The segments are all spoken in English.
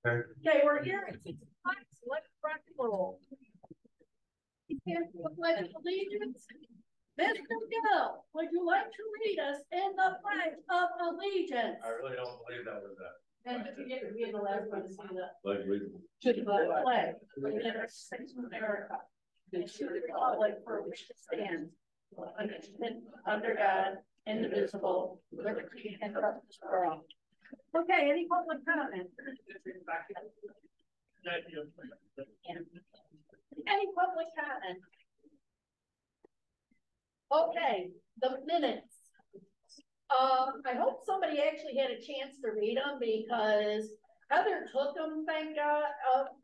Okay, we're here at 6 o'clock. Let's rock and roll. You can't do a pledge of allegiance. Mr. Gill, would you like to read us in the Pledge of Allegiance? I really don't believe that was that. And if you get to be the last one to see that. Like, To the flag of the United States of America, and to the republic for which it stands, under God, indivisible, liberty and justice for all. Okay, any public comment? Any public comment? Okay, the minutes. I hope somebody actually had a chance to read them because Heather took them, thank God,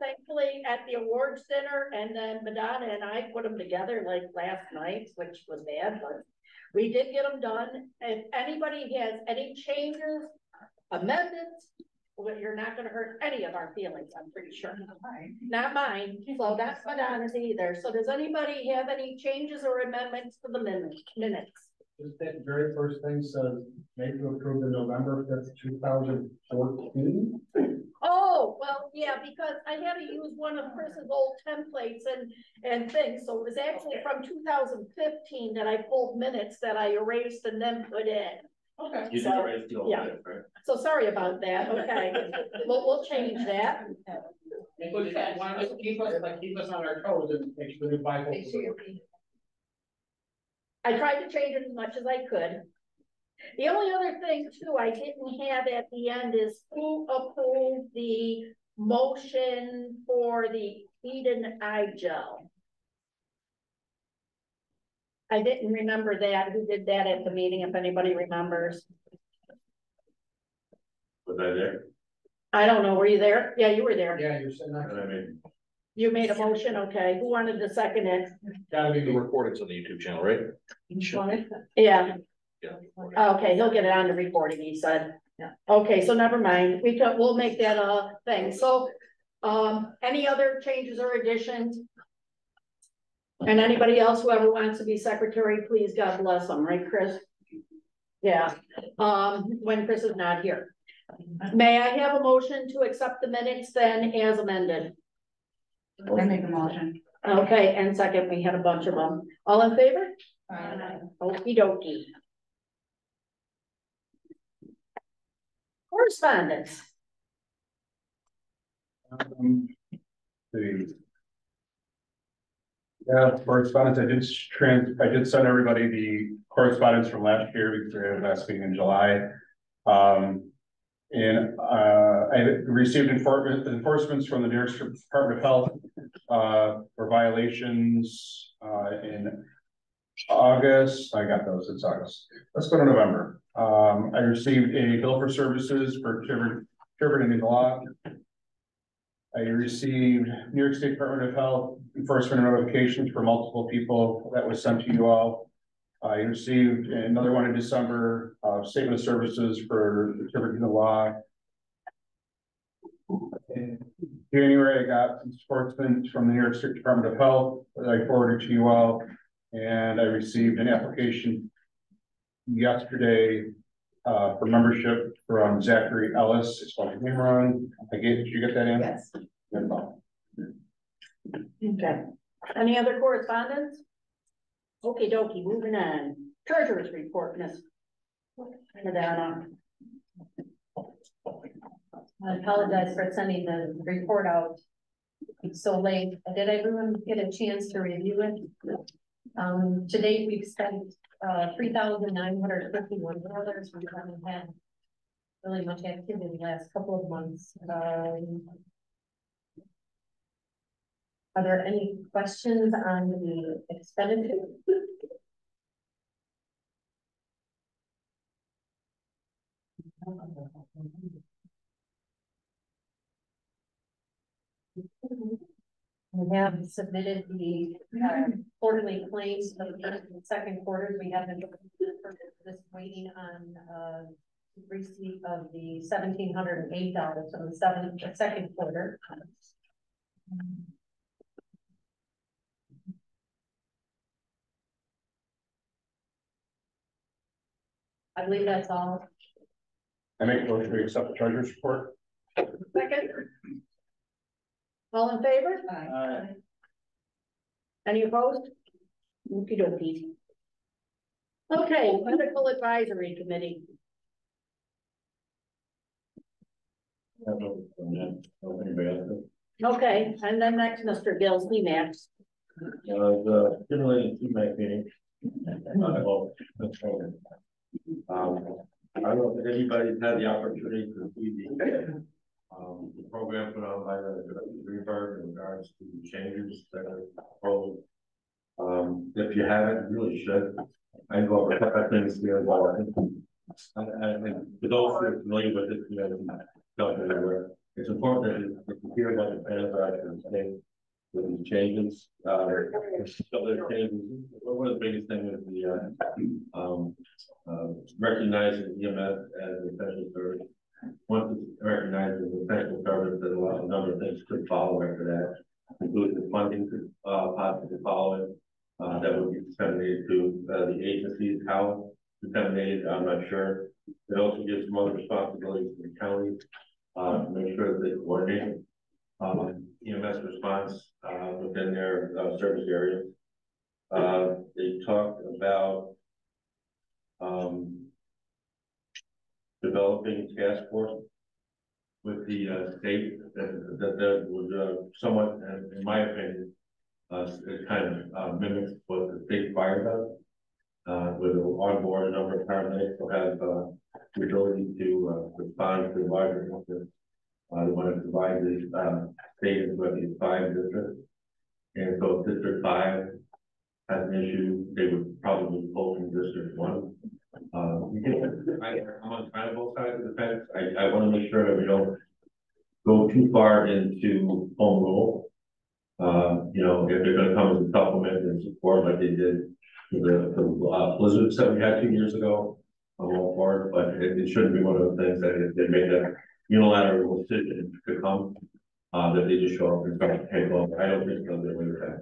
thankfully at the awards dinner, and then Madonna and I put them together like last night, which was bad, but we did get them done. If anybody has any changes, amendments, well, you're not going to hurt any of our feelings, I'm pretty sure. Not mine, so that's Madonna's either. So does anybody have any changes or amendments to the minutes? Just that very first thing says, make to approve the November 5th, 2014. Oh, well, yeah, because I had to use one of Chris's old templates and things. So it was actually from 2015 that I pulled minutes that I erased and then put in. Okay. You So, just the old yeah. minute, right? So sorry about that. Okay, we'll change that. Why don't you keep us on our toes and make sure the new Bible. I tried to change it as much as I could. The only other thing too I didn't have at the end is who approved the motion for the Eden eye gel. I didn't remember that. Who did that at the meeting, if anybody remembers? Was I there? I don't know. Were you there? Yeah, you were there. Yeah, you're sitting And I there. mean, You made a motion, okay. Who wanted to second it? Gotta be the recordings on the YouTube channel, right? Yeah, Yeah. okay, he'll get it on the recording, he said. Yeah. Okay, so never mind. We'll make that a thing. So, any other changes or additions? And anybody else, whoever wants to be secretary, please, God bless them, right, Chris? Yeah, when Chris is not here. May I have a motion to accept the minutes then as amended? I make a motion. Okay, and second, we had a bunch of them. All in favor? Okie dokie. Correspondence. Yeah, correspondence. I did send everybody the correspondence from last year because we had last meeting in July. I received enforcements from the New York Department of Health for violations in August. I got those. It's August. Let's go to November. I received a bill for services for interpreting the law. I received New York State Department of Health enforcement notifications for multiple people that was sent to you all. I received another one in December, statement of services for interpreting the law. In January, I got enforcement from the New York State Department of Health that I forwarded to you all, and I received an application yesterday for membership from Zachary Ellis. It's called name wrong. Did you get that in? Yes. Okay. Any other correspondence? Okie dokie, moving on. Treasurer's report, Miss Madonna. I apologize for sending the report out so late. Did everyone get a chance to review it? To date, we've spent $3,951. We haven't had really much activity the last couple of months. Are there any questions on the expenditure? We have submitted the quarterly claims for the first and second quarters. We have been just waiting on receipt of the $1,708 from the second quarter. I believe that's all. I make a motion to accept the treasurer's report. Second. All in favor? Aye. Any opposed? Okey-dokey. Okay, Medical Advisory Committee. Okay, and then next, Mr. Gills, Max. The stimulating feedback meeting. I don't know if anybody's had the opportunity to see the program put on by the Greenberg in regards to changes that are proposed. If you haven't, you really should. I go over a couple of things here. And for those who are familiar with it, you know, it's important that you hear about the plans are actually saying with these changes. One of the biggest things is the recognizing EMS as an essential service. Once it's recognized as an essential service, then a number of things could follow after that, including the funding could possibly follow it. That would be disseminated to the agencies. How disseminated, I'm not sure. It also gives some other responsibilities to the county to make sure that they coordinate EMS response within their service areas. They talked about developing a task force with the state that would somewhat, in my opinion, it kind of mimics what the state fire does. With on board a number of paramedics who have the ability to respond to larger incidents. They want to divide the state into 5 districts. And so if District 5 has an issue, they would probably pull from District 1. I'm on kind of both sides of the fence. I want to make sure that we don't go too far into home rule. You know, if they're going to come as a supplement and support like they did the blizzards that we had 2 years ago, I'm all for it, but it shouldn't be one of the things that if they made a unilateral decision to come, that they just show up and start to take over. I don't think they'll do away with that,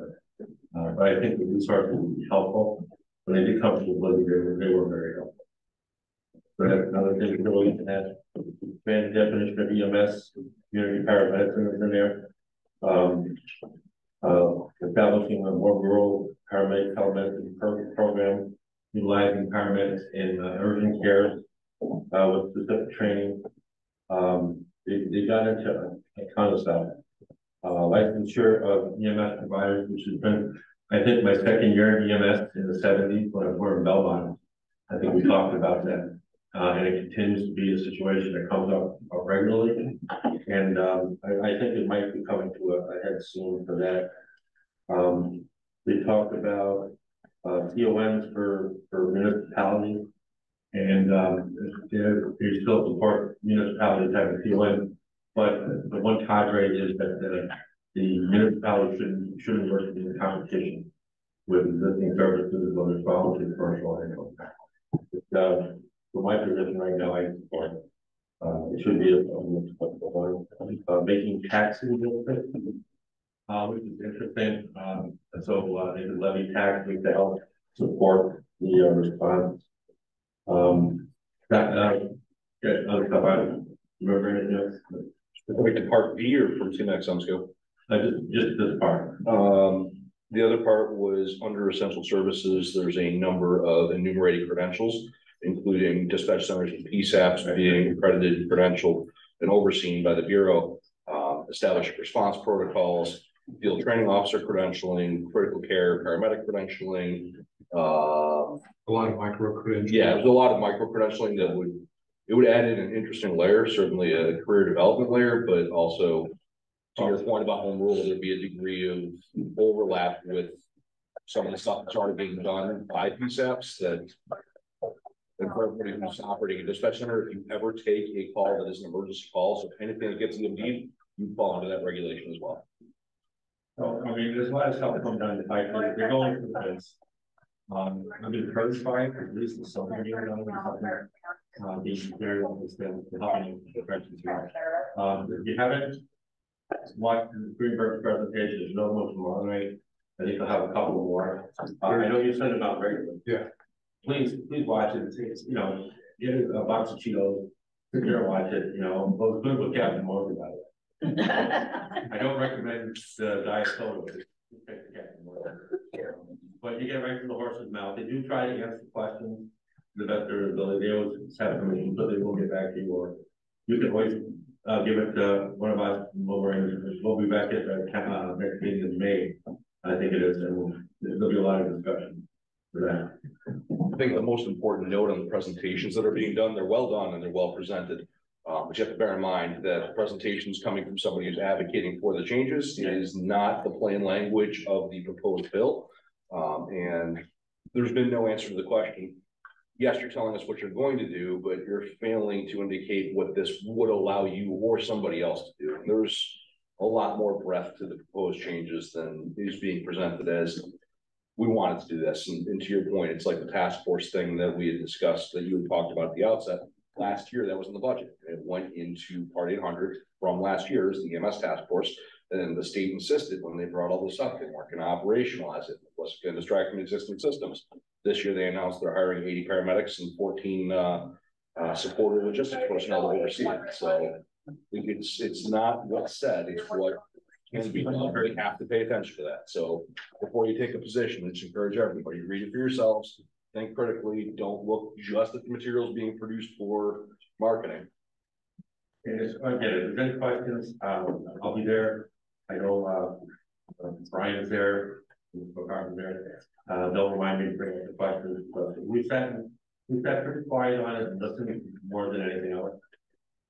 but I think the resources would be helpful. When they did come to the blizzard, they were very helpful. So that's another thing we're looking at. Expand the definition of EMS, community paramedicine is in there. Establishing a more rural paramedic telemedicine program, utilizing paramedics in urgent care with specific training. They got into a ton of stuff. Licensure of EMS providers, which has been, I think, my second year in EMS in the 70s when I was in Belmont. I think we talked about that. And it continues to be a situation that comes up regularly. And I think it might be coming to a head soon for that. They talked about CONs for municipalities, and they still support municipalities having CON, but the one cadre is that the municipality shouldn't work in competition with existing services, whether it's volunteer, commercial, or anything. For my position right now, I support it should be making taxes which is interesting. And so they could levy taxes to help support the response. Get other stuff. I don't remember anything else. Specific to part B or from CMAX on scope? Just this part. The other part was under essential services. There's a number of enumerated credentials, including dispatch centers and PSAPs being accredited, credentialed, and overseen by the Bureau, establishing response protocols, field training officer credentialing, critical care, paramedic credentialing, a lot of micro credentialing. Yeah, there's a lot of micro credentialing that would add in an interesting layer, certainly a career development layer, but also to your point about home rule, there'd be a degree of overlap with some of the stuff that's already being done by PSAPs that. And for everybody who's operating a dispatch center, if you ever take a call that is an emergency call, so anything that gets EMD, you fall under that regulation as well. So, I mean, there's a lot of stuff that comes down to fight. They're going for the fence. I've been encouraged by it, at least in some area, being very understand helping the corrections here. If you haven't watched Greenberg's presentation, there's no one tomorrow night. I think I'll have a couple more. I know you send them out regularly. Yeah. Please watch it. It's you know, get a box of Cheetos, sit there and watch it. You know, both good with Captain Morgan about it. I don't recommend the diet soda. But you get right from the horse's mouth. They do try to answer questions to the best of their ability. They always have information, but they will get back to you, or you can always give it to one of us. We'll be back at the next meeting in May, I think it is, and there'll be a lot of discussion for that. I think the most important note on the presentations that are being done, they're well done and they're well presented. But you have to bear in mind that presentations coming from somebody who's advocating for the changes is not the plain language of the proposed bill. And there's been no answer to the question. Yes, you're telling us what you're going to do, but you're failing to indicate what this would allow you or somebody else to do. And there's a lot more breadth to the proposed changes than is being presented as we wanted to do this. And to your point, it's like the task force thing that we had discussed that you had talked about at the outset. Last year, that was in the budget. It went into Part 800 from last year's the EMS task force. And the state insisted when they brought all this up, they weren't going to operationalize it. It wasn't going to distract from existing systems. This year, they announced they're hiring 80 paramedics and 14 supportive logistics personnel to oversee it. So it's not what's said, it's what can be done. We have to pay attention to that. So before you take a position, let's encourage everybody, read it for yourselves, think critically, don't look just at the materials being produced for marketing. And if there's any questions, I'll be there. I know Brian is there, there. They'll remind me to bring up the questions. But we sat pretty quiet on it and listened more than anything else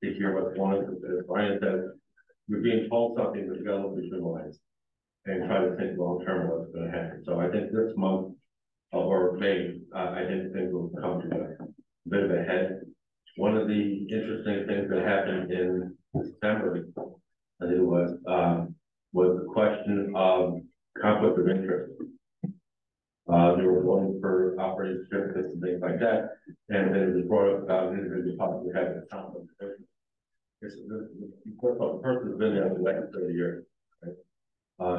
to hear what's going on. As Brian said, you're being told something, but you got to look between the lines and try to think long term what's going to happen. So I think this month or May, I think things will come to a bit of a head. One of the interesting things that happened in December, I think it was the question of conflict of interest. They were voting for operating certificates and things like that, and then it was brought up about an individual possibly having a conflict of interest. The person has been there for like 30 years, right?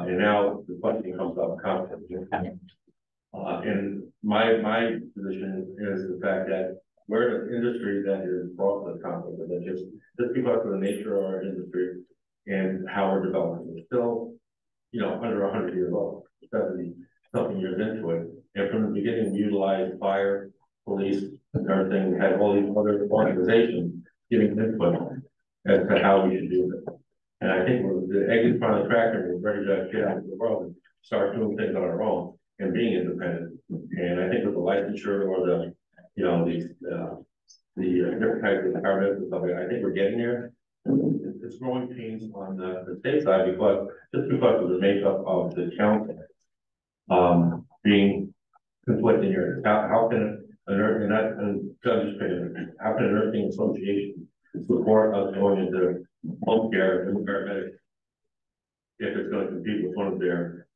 And now the question comes up conflict of interest. And my position is the fact that we're an industry that is brought to the conflict of interest just because of the nature of our industry and how we're developing. We're still, under 100 years old, 70-something years into it. And from the beginning, we utilized fire, police, and everything. We had all these other organizations giving input as to how we should do it. And I think the egg in front of the tractor, we're ready to get out into the world and start doing things on our own and being independent. And I think with the licensure or the different types of paramedics and stuff like that, I think we're getting there. It's growing pains on the state side because of the makeup of the council being conflicting here. How can a nursing association support us going into home care and paramedics if it's going to compete with one of their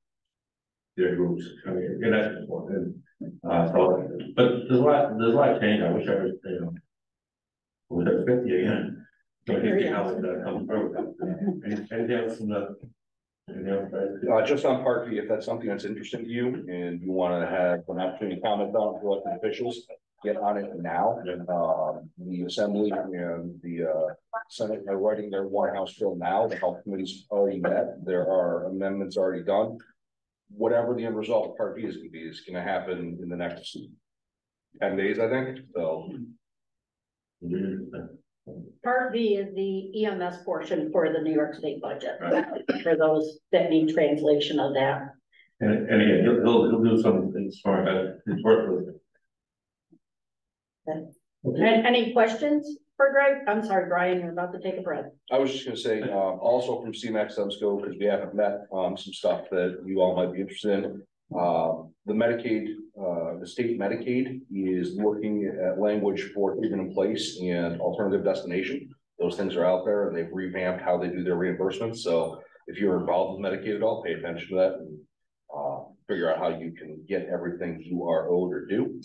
groups? I mean, and that's important. So, but there's a lot of change. I wish I was at 50 again. So I can see how it comes through. Anything else from the? Just on Part B, if that's something that's interesting to you and you want to have an opportunity to comment on for elected officials, get on it now. The Assembly and the Senate are writing their one House bill now. The Health Committee's already met. There are amendments already done. Whatever the end result of Part B is going to be is going to happen in the next 10 days, I think. So. Part B is the EMS portion for the New York State budget, right, for those that need translation of that. And again, he'll do some things for his work with it. Okay. And any questions for Greg? I'm sorry, Brian, you're about to take a breath. I was just going to say, also from CMAX Subsco, because we haven't met some stuff that you all might be interested in. The Medicaid, the state Medicaid is looking at language for treatment in place and alternative destination. Those things are out there and they've revamped how they do their reimbursements. So if you're involved with Medicaid at all, pay attention to that and figure out how you can get everything you are owed or due.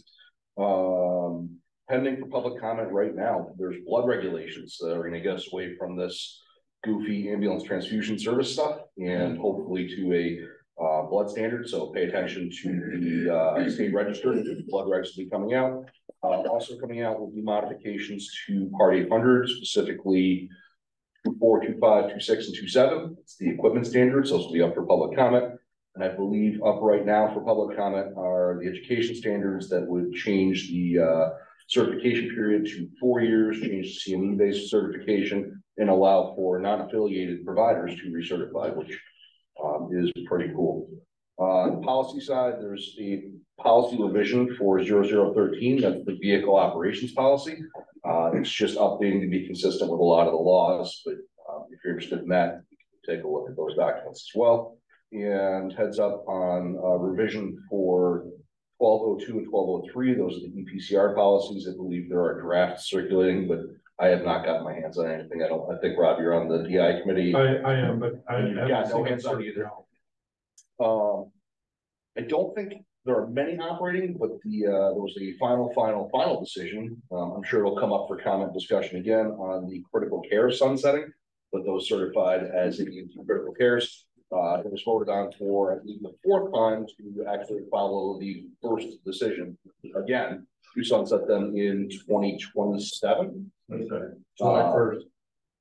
Pending for public comment right now, there's blood regulations that are going to get us away from this goofy ambulance transfusion service stuff and hopefully to a blood standard. So pay attention to the state register. Blood regs will be coming out. Also coming out will be modifications to Part 800, specifically 24, 25, 26, and 27. It's the equipment standards. Those will be up for public comment. And I believe up right now for public comment are the education standards that would change the certification period to 4 years, change the CME-based certification, and allow for non-affiliated providers to recertify, which is pretty cool. On the policy side, there's a policy revision for 0013. That's the vehicle operations policy. It's just updating to be consistent with a lot of the laws, but if you're interested in that, you can take a look at those documents as well. And heads up on revision for 1202 and 1203. Those are the EPCR policies. I believe there are drafts circulating, but I have not gotten my hands on anything. I think, Rob, you're on the DI committee. I am, but I You've got no hands on either. I don't think there are many operating, but there was a final decision. I'm sure it'll come up for comment discussion again on the critical care sunsetting, but those certified as critical cares. It was voted on for, I believe, the 4th time to actually follow the first decision again to sunset them in 2027. July 1st.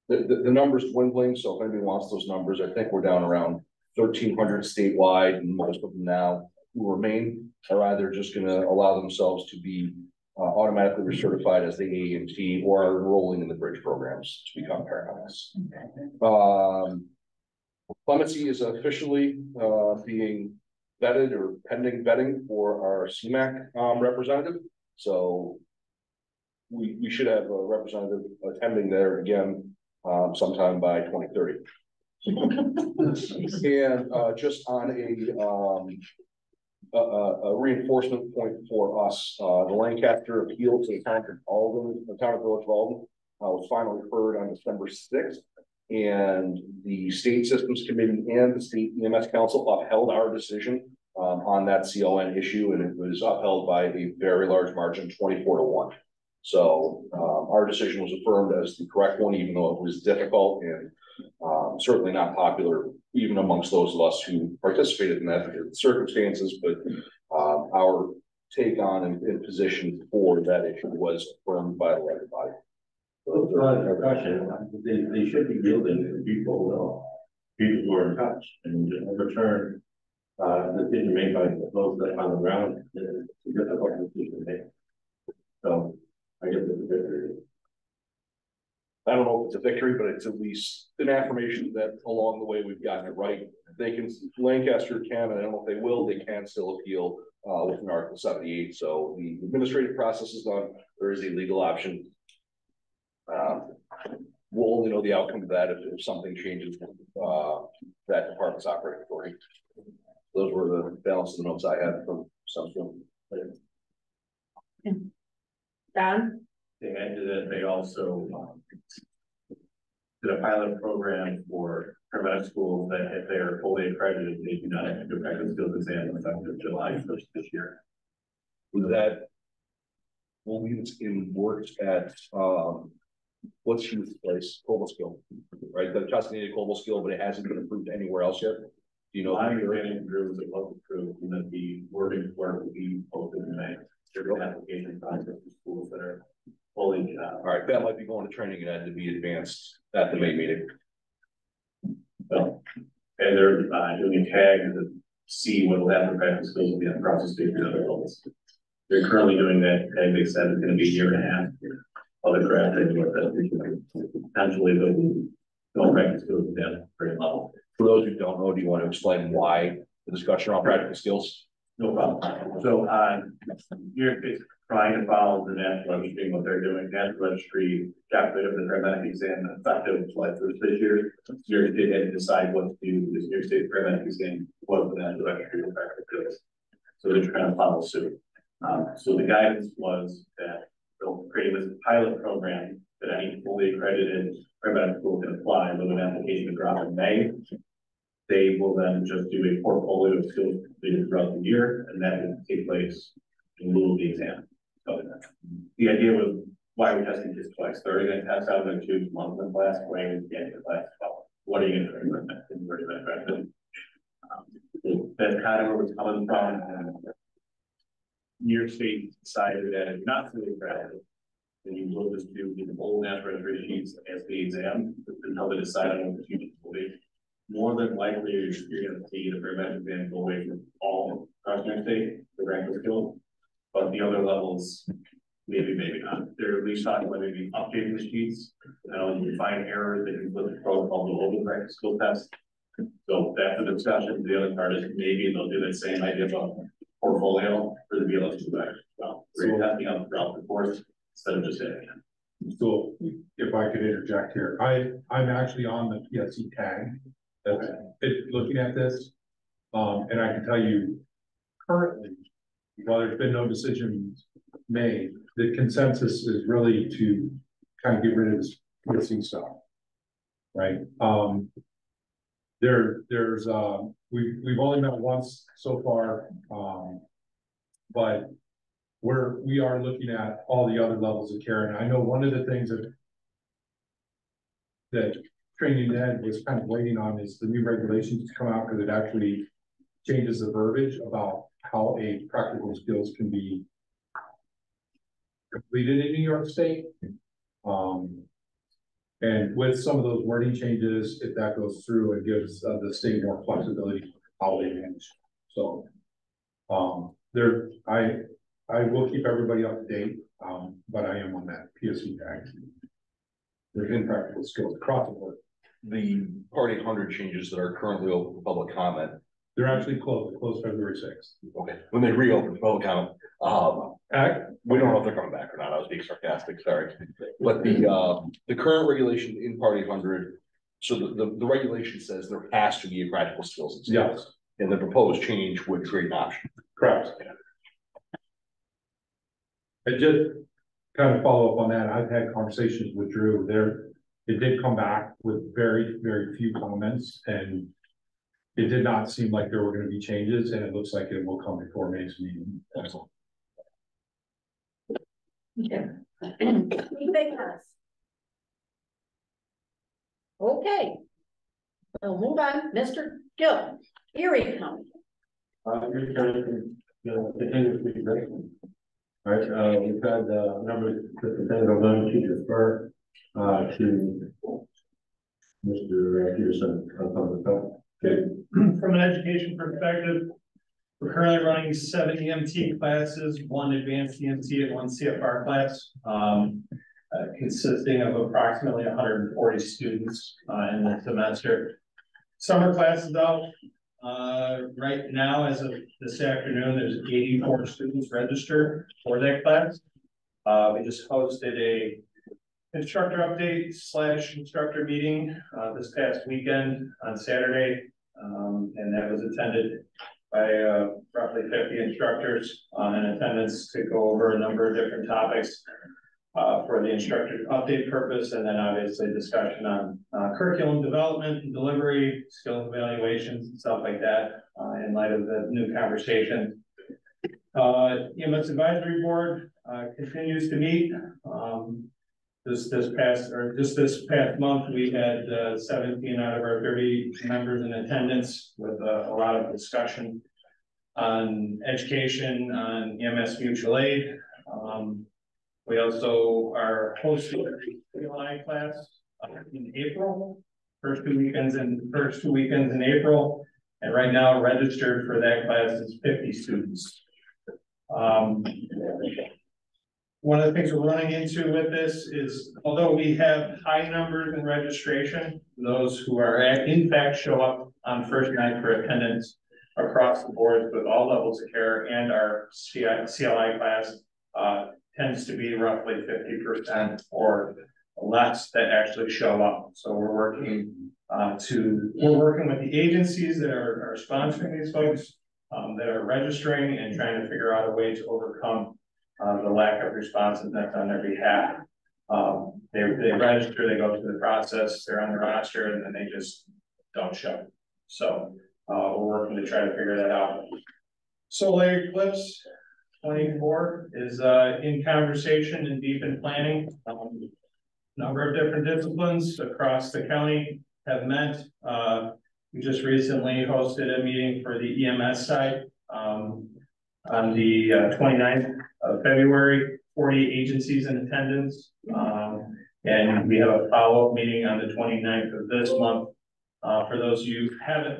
The numbers dwindling, so if anybody wants those numbers, I think we're down around 1,300 statewide, and most of them now who remain are either just going to allow themselves to be automatically recertified as the AEMT or are enrolling in the bridge programs to become paramedics. Clemency is officially being vetted or pending vetting for our CMAC representative. So we should have a representative attending there again sometime by 2030. And just on a reinforcement point for us, the Lancaster appeal to the town of Alden, the town of Village of Alden, was finally heard on December 6th. And the State Systems Committee and the State EMS Council upheld our decision on that CON issue, and it was upheld by a very large margin, 24-1. So our decision was affirmed as the correct one, even though it was difficult and certainly not popular, even amongst those of us who participated in that circumstances. But our take on and position for that issue was affirmed by the letter body. They should be yielding to people who are in touch and just overturn the decision made by those that are on the ground. It's a difficult decision to make. So I guess it's a victory. I don't know if it's a victory, but it's at least an affirmation that along the way we've gotten it right. They can, Lancaster can, and I don't know if they will, they can still appeal within Article 78. So the administrative process is done. There is a legal option. We'll only know the outcome of that if something changes that department's operating authority. Those were the balance of the notes I had from some. Don? They added that they also did a pilot program for paramedic schools that if they are fully accredited, they do not have to go back to the skills exam effective July 1st this year. Was that, well, we was in works at what's Youth Place, Cobleskill, right? The Tuscany Cobleskill, but it hasn't been approved anywhere else yet. Do you know? My understanding was it was approved and that the wording for it will be posted in May. There's an application process for schools that are fully. All right, that might be going to training and had to be advanced at the May meeting. So, and they're doing a tag to see what will happen practice skills will be on the process stage for other levels. They're currently doing that tag. They said it's going to be a year and a half. Other craft and what that potentially the no practice skills at that grade level. For those who don't know, do you want to explain why the discussion on practical skills? No problem. So you're trying to follow the national registry and what they're doing. National registry got rid of the paramedic exam effective July 1st this year. New York State had to decide what to do. This New York State paramedic exam was the national registry of practical skills. So they're trying to follow suit. So the guidance was that they'll create this pilot program that any fully accredited paramedic school can apply with an application to drop in May. They will then just do a portfolio of skills completed throughout the year, and that will take place in lieu of the exam. So the idea was why we're testing kids twice. They're going to test out of their 2 months in class, why we get to class. Well, what are you going to do? That's kind of where it's coming from. And New York State decided that it's not fully accredited. then you will just do the old natural registry sheets as the exam until they decide on what the teachers will be. More than likely, you're going to see the paramedic exam go away from all Washington State, the rank skill, but the other levels, maybe not. They're at least talking about maybe updating the sheets. You can find errors that you put the protocol below the rank skill test. So that's the discussion. The other part is maybe they'll do the same idea about portfolio for the BLS back. Well, so you're testing out throughout the course instead of just saying it. So if I could interject here, I'm actually on the PSC tag that's looking at this. And I can tell you currently, while there's been no decisions made, the consensus is really to kind of get rid of this PSC stuff. Right. We've only met once so far, but we are looking at all the other levels of care. And I know one of the things that training ed was kind of waiting on is the new regulations to come out, because it actually changes the verbiage about how a practical skills can be completed in New York State. And with some of those wording changes, if that goes through, it gives the state more flexibility how they manage. So I will keep everybody up to date, but I am on that PSC tag. There's impractical skills across the board. The Part 800 changes that are currently open for public comment. They're actually closed. They closed February 6th. Okay. When they reopen public comment, we don't know if they're coming back or not. I was being sarcastic, sorry. But the current regulation in Part 800, so the regulation says there has to be a practical skills exam. Yes. And the proposed change would create an option. Correct. I just kind of follow up on that. I've had conversations with Drew there. It did come back with very, very few comments, and it did not seem like there were going to be changes, and it looks like it will come before May's meeting. Excellent. Okay. Anything else? Okay. We'll move on. Mr. Gill, Erie County. Erie County, continues to be great. All right, we've had a number of superintendent to defer to Mr. Peterson on public health. Okay. From an education perspective, we're currently running 7 EMT classes, 1 advanced EMT and 1 CFR class, consisting of approximately 140 students in the semester. Summer classes out. Right now, as of this afternoon, there's 84 students registered for that class. We just hosted a instructor update / instructor meeting this past weekend on Saturday, and that was attended by roughly 50 instructors in attendance to go over a number of different topics for the instructor update purpose, and then obviously discussion on curriculum development and delivery, skills evaluations, and stuff like that in light of the new conversation. EMS Advisory Board continues to meet. This past month, we had 17 out of our 30 members in attendance with a lot of discussion on education, on EMS mutual aid. We also are hosting a CLI class in April, first two weekends in April, and right now registered for that class is 50 students. One of the things we're running into with this is, although we have high numbers in registration, those who are in fact show up on first night for attendance across the board with all levels of care, and our CLI class tends to be roughly 50% or less that actually show up. So we're working with the agencies that are sponsoring these folks that are registering and trying to figure out a way to overcome the lack of responsiveness on their behalf. They register, they go through the process, they're on the roster, and then they just don't show. So we're working to try to figure that out. Solar Eclipse 24 is in conversation and deep in planning. Number of different disciplines across the county have met. We just recently hosted a meeting for the EMS side on the 29th of February. 48 agencies in attendance. And we have a follow-up meeting on the 29th of this month. For those of you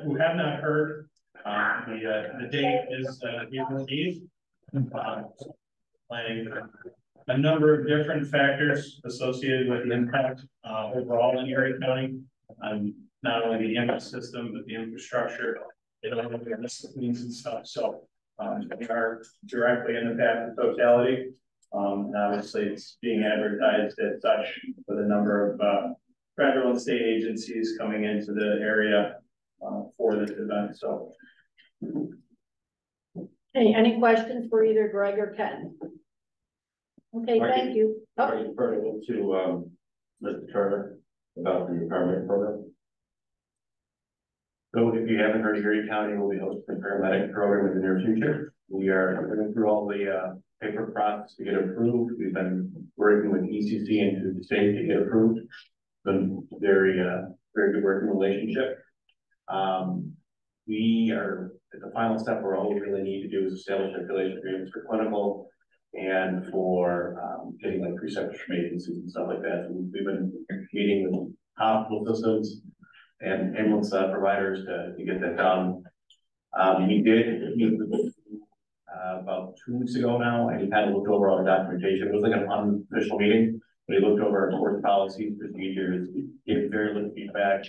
who have not heard, the date is April 8th. Planning a number of different factors associated with the impact overall in Erie County on not only the EMS system, but the infrastructure, the disciplines and stuff. So we are directly in the path of totality. And obviously it's being advertised as such with a number of federal and state agencies coming into the area for this event. So Hey, any questions for either Greg or Ken? Okay, thank you. Are you referring to, Mr. Turner about the paramedic program? So if you haven't heard, Erie County will be hosting the paramedic program in the near future. We are going through all the paper process to get approved. We've been working with ECC and through the state to get approved. Been very good working relationship. We are at the final step where all we really need to do is establish affiliation agreements for clinical and for getting like preceptors from agencies and stuff like that. So we've been meeting with hospital systems and ambulance providers to get that done. We did meet with about 2 weeks ago now, and he kind of looked over all the documentation. It was like an unofficial meeting, but he looked over our course policies, procedures, gave very little feedback,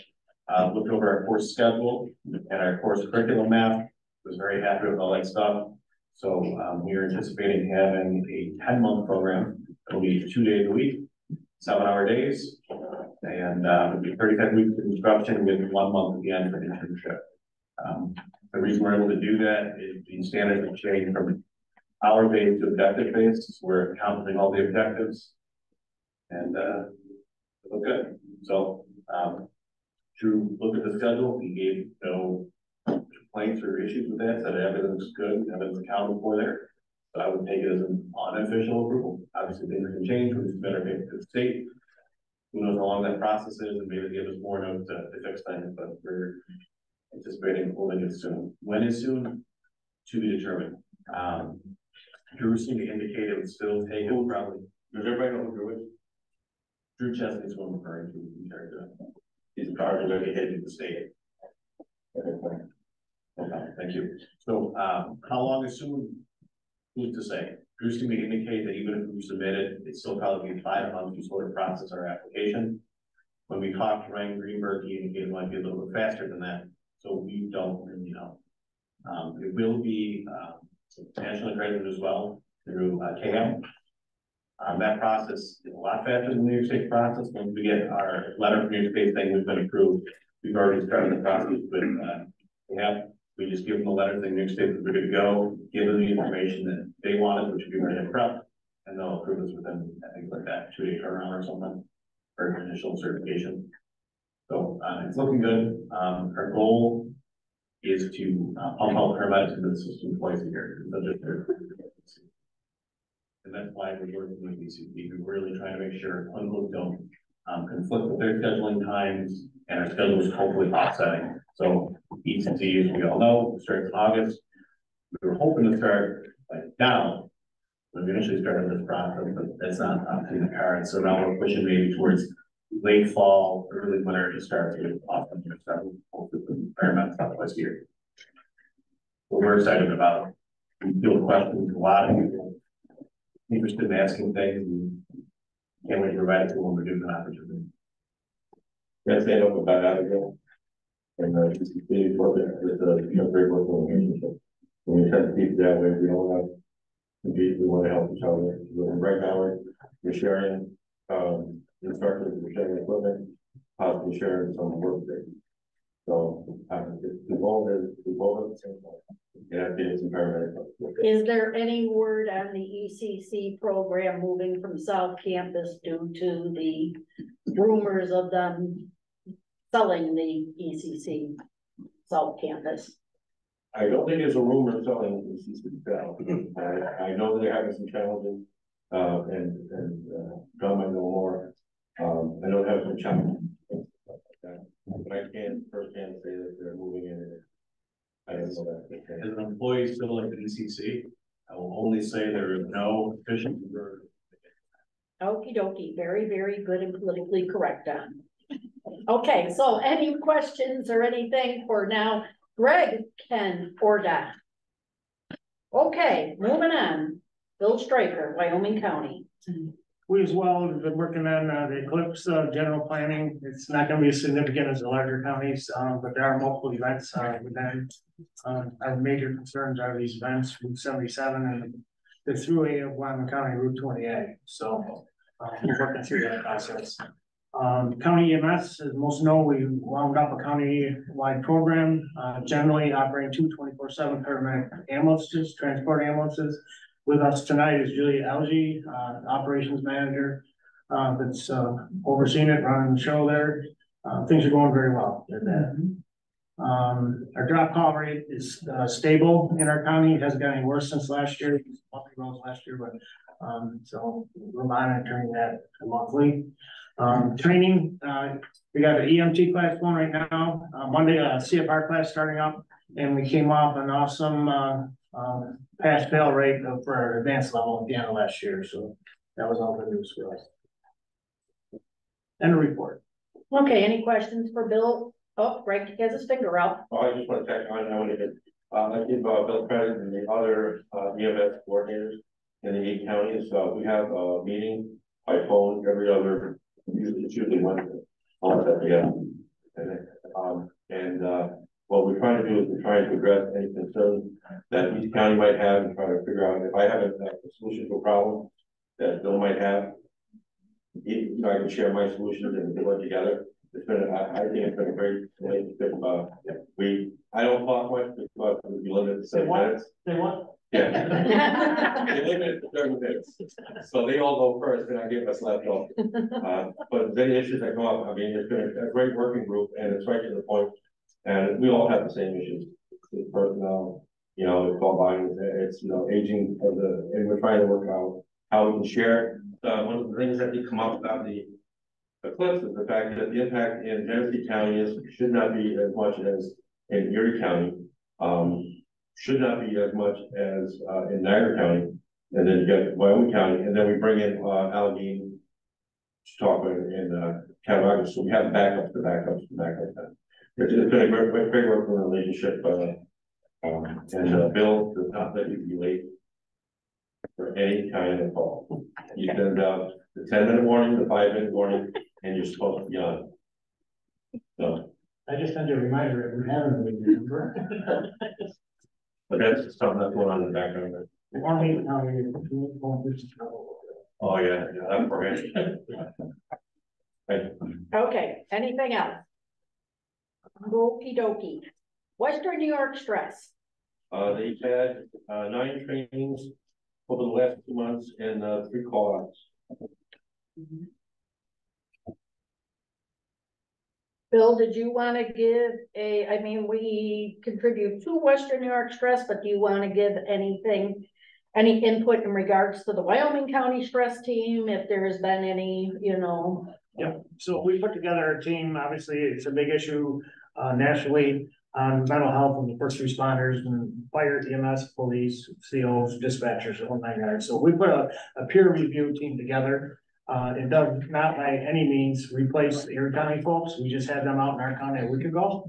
looked over our course schedule and our course curriculum map, was very happy with all that stuff. So we are anticipating having a 10-month program. It'll be 2 days a week, 7-hour days, and it'll be 35 weeks of instruction with 1 month at the end for the internship. The reason we're able to do that is the standards have changed from hour-based to objective-based. We're accomplishing all the objectives, and it look good. So to look at the schedule, he gave no complaints or issues with that, said everything's good, everything's accounted for there. So I would take it as an unofficial approval. Obviously things can change, we just better take it to the state. Who knows how long that process is, and maybe give us more notes to fix things, but we're anticipating holding it soon. When is soon? To be determined. Drew seemed to indicate it would still take it probably. Does everybody know who Drew is? Drew Chesney is what I'm referring to in character. He's a card that he headed to the state. Okay, thank you. So how long is soon? Who's to say? Drew seemed to indicate that even if we submit it, it's still probably 5 months to sort of process our application. When we talked to Ryan Greenberg, he indicated it might be a little bit faster than that. So we don't really know. It will be nationally accredited as well through KM. That process is a lot faster than the New York State process. Once we get our letter from New York State saying we've been approved, we've already started the process with we just give them a letter saying New York State is good to go, give them the information that they wanted, which we already have prepped, and they'll approve us within, I think, like that 2-day turnaround or something for initial certification. So it's looking good. Our goal is to pump out paramedics into the system twice a year. And that's why we're working with ECP. We're really trying to make sure clinicals don't conflict with their scheduling times, and our schedule is hopefully offsetting. So ECC, as we all know, starts in August. We were hoping to start like now when we initially started this process, but that's not obviously the cards. So now we're pushing maybe towards late fall, early winter to start to often start with paramedics not twice a year. What we're excited about. We field questions, a lot of people interested in asking things, and can't wait to provide it to them when we're doing an opportunity. Yes, they know about that again. And just continue to work with the great working relationship. When we try to keep it that way, we don't have compete, we want to help each other. Right now, we're sharing instructors, we're sharing equipment, possibly sharing some work there. So the goal is we both at the same time. Yeah, getting some paramedics. Is there any word on the ECC program moving from South Campus due to the rumors of them selling the ECC South Campus? I don't think there's a rumor selling the ECC sale. I know they're having some challenges, and John might know more. I know they have some challenges, but I can't firsthand say that they're moving in. I don't know that. As an employee still at the ECC, I will only say there is no official word Okie dokie, very, very good and politically correct, Don. Okay, so any questions or anything for now, Greg, Ken, or Don? Okay, moving on. Bill Stryker, Wyoming County. We as well have been working on the Eclipse general planning. It's not gonna be as significant as the larger counties, but there are multiple events with them. Our major concerns are these events, Route 77 and the throughway of Wyoming County, Route 28. So we're working through that process. County EMS, as most know, we wound up a county-wide program, generally operating 24/7 paramedic ambulances, transport ambulances. With us tonight is Julia Algie, operations manager, that's overseeing it, running the show there. Things are going very well with that. Our drop call rate is stable in our county. It hasn't gotten any worse since last year. Last year, but so we're monitoring that monthly. Training, we got an EMT class going right now. Monday, CFR class starting up, and we came off an awesome pass fail rate for our advanced level at the end of last year. So that was all the news for us. And a report. Okay, any questions for Bill? Oh, Greg has his finger out. Oh, I just want to check on, I give Bill credit and the other EMS coordinators in the 8 counties. We have a meeting by phone every other, it's usually Wednesday. What we're trying to do is we're trying to address any concerns that each county might have and try to figure out if I have a solution to a problem that Bill might have. I can share my solutions and do it together. It's been, I think it's been a great relationship. I don't talk much because we limit to 7 minutes. Say what? Yeah. They limit to 30 minutes. So they all go first and I give us left off. But the issues that come up, I mean, it's been a great working group and it's right to the point. And we all have the same issues. It's personnel, it's all buying, it's, aging of and we're trying to work out how we can share. One of the things that did come up about the Eclipse is the fact that the impact in Genesee County should not be as much as in Erie County, should not be as much as in Niagara County, and then you get Wyoming County, and then we bring in Allegheny, Chautauqua, and Cattaraugus. So we have backups to backups to backups. It's been a great working relationship, and Bill does not let you be late for any kind of call. You send out the 10-minute warning, the 5-minute warning, and you're supposed to be on. So I just sent you a reminder every having a meeting, remember? But that's something that's going on in the background. Oh yeah, that's for Okay, anything else? Okie dokie. Western New York Stress. They've had 9 trainings over the last 2 months and 3 call-outs. Bill, did you want to give I mean, we contribute to Western New York Stress, but do you want to give any input in regards to the Wyoming County Stress team, if there's been any, Yeah, so we put together a team. Obviously, it's a big issue nationally on mental health and the first responders and fire, EMS, police, COs, dispatchers, the whole 9 yards. So we put a peer review team together. It does not by any means replace the Erie County folks. We just had them out in our county a week ago.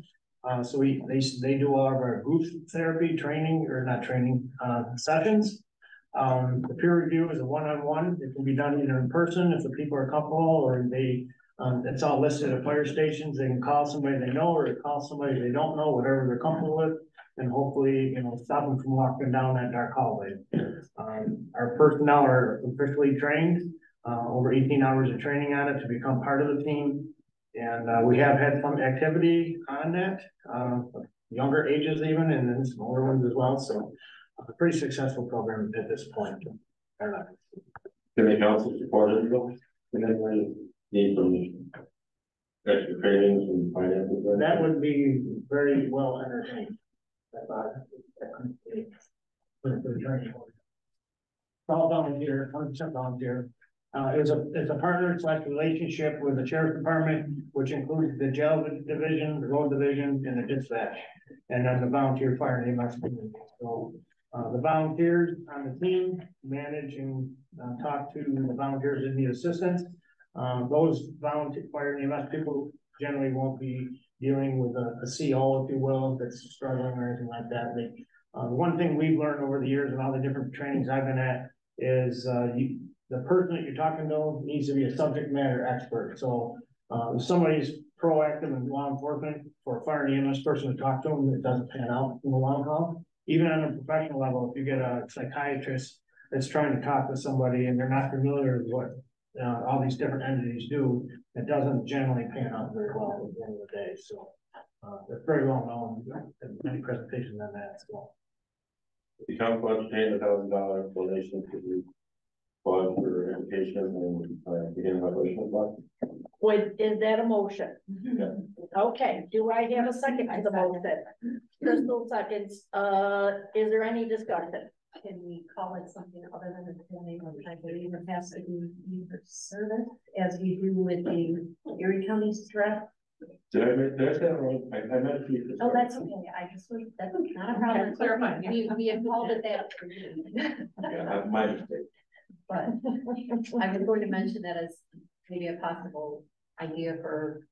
So they do all of our group therapy training, or not training, sessions. The peer review is a one-on-one. It can be done either in person if the people are comfortable, or it's all listed at fire stations. They can call somebody they know or call somebody they don't know, whatever they're comfortable with, and hopefully, stop them from walking down that dark hallway. Our personnel are officially trained, over 18 hours of training on it to become part of the team. And we have had some activity on that, younger ages even, and then some older ones as well. So a pretty successful program at this point. Can the council support it? Need some extra trainings and finances? That would be very well entertained. All volunteer, 100% volunteer. It's a partner/relationship with the sheriff's department, which includes the jail division, the road division, and the dispatch, and then the volunteer fire and EMS. So The volunteers on the team manage and talk to the volunteers that need assistance. Those volunteer fire and EMS people generally won't be dealing with a CO, if you will, that's struggling or anything like that. The one thing we've learned over the years and all the different trainings I've been at is the person that you're talking to needs to be a subject matter expert. So if somebody's proactive in law enforcement, for a fire and EMS person to talk to them, it doesn't pan out in the long haul. Even on a professional level, if you get a psychiatrist that's trying to talk to somebody and they're not familiar with what all these different entities do, it doesn't generally pan out very well at the end of the day. So it's very well known. Many presentations on that as well. The council entertained $1,000 donation to the fund for education and beginning operational block. Wait, is that a motion? Yeah. Okay, do I have a second to the motion? Crystal seconds. Is there any discussion? Can we call it something other than the full name? I believe it has to be for service, as we do with the Erie County Stress. Did I say that wrong? I meant to. Oh, that's okay. I just was, that's not a problem. Clarify. We have called it that. Yeah, my mistake. But I was going to mention that as maybe a possible idea for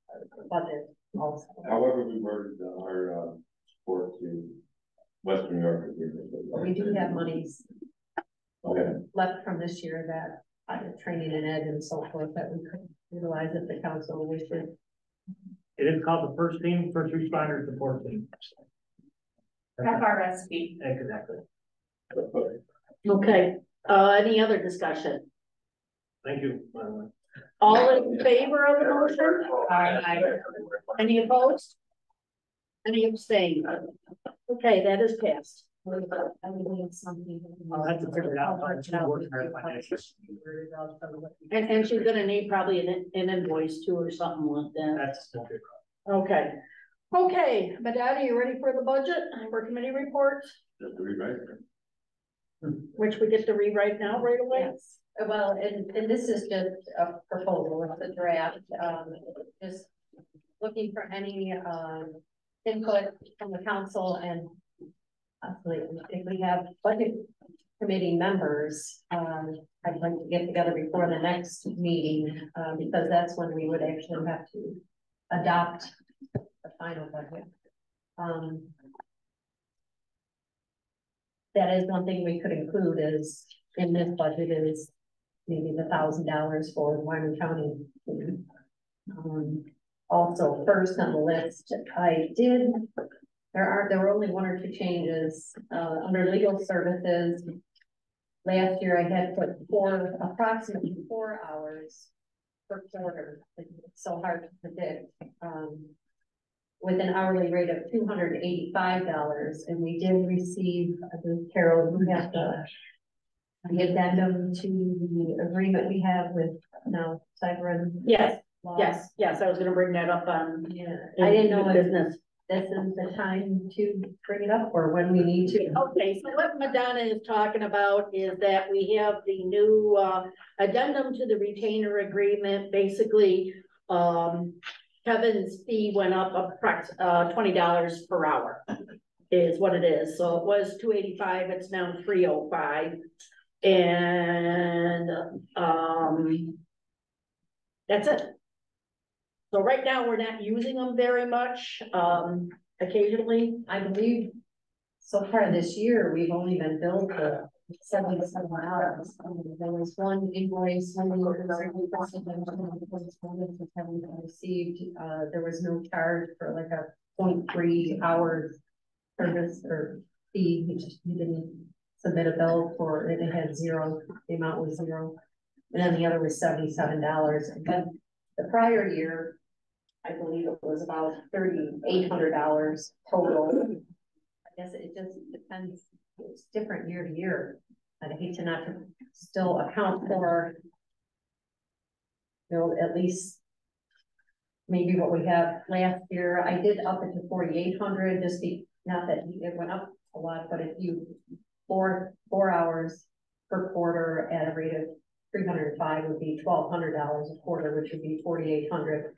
budget also. However, we worded our support to Western New York. We do have monies Okay. left from this year that training and ed and so forth that we could utilize if the council wishes. It is called the first responder support team. FRSP. Exactly. Okay, any other discussion? Thank you, by the way. All in favor of the motion? Aye. Any opposed? Any abstain? Okay, that is passed. I'll have to figure it out. And she's gonna need probably an invoice too or something like that. That's still good. Okay. Okay, Madonna, you ready for the budget for committee reports? Just to rewrite. Which we get to rewrite now right away? Yes, well, and this is just a proposal, it's a draft, just looking for any, input from the council and possibly if we have budget committee members, I'd like to get together before the next meeting, because that's when we would actually have to adopt the final budget. That is one thing we could include is in this budget is maybe the $1,000 for Wyoming County. Also first on the list, there were only one or two changes, under legal services. Last year I had put approximately 4 hours per quarter. It's so hard to predict. With an hourly rate of $285, and we did receive, I think Carol, we have the addendum to the agreement we have with now Cyber. Yes, yes, I was gonna bring that up on. Yeah, I didn't know if this is the time to bring it up or when we need to. Okay, so what Madonna is talking about is that we have the new addendum to the retainer agreement. Basically, Kevin's fee went up $20 per hour is what it is. So it was $285, it's now $305. And that's it. So right now we're not using them very much. Occasionally, I believe so far this year, we've only been billed for 77 hours. There was one invoice, haven't received, there was no charge for like a 0.3 hours service or fee. You didn't submit a bill for it. It had zero, the amount was zero. And then the other was $77. And then the prior year, I believe it was about $3,800 total. I guess it just depends. It's different year to year. I'd hate to not to still account for, you know, at least maybe what we have last year. I did up it to 4,800, just not that it went up a lot, but if you 4 hours per quarter at a rate of 305 would be $1,200 a quarter, which would be 4,800.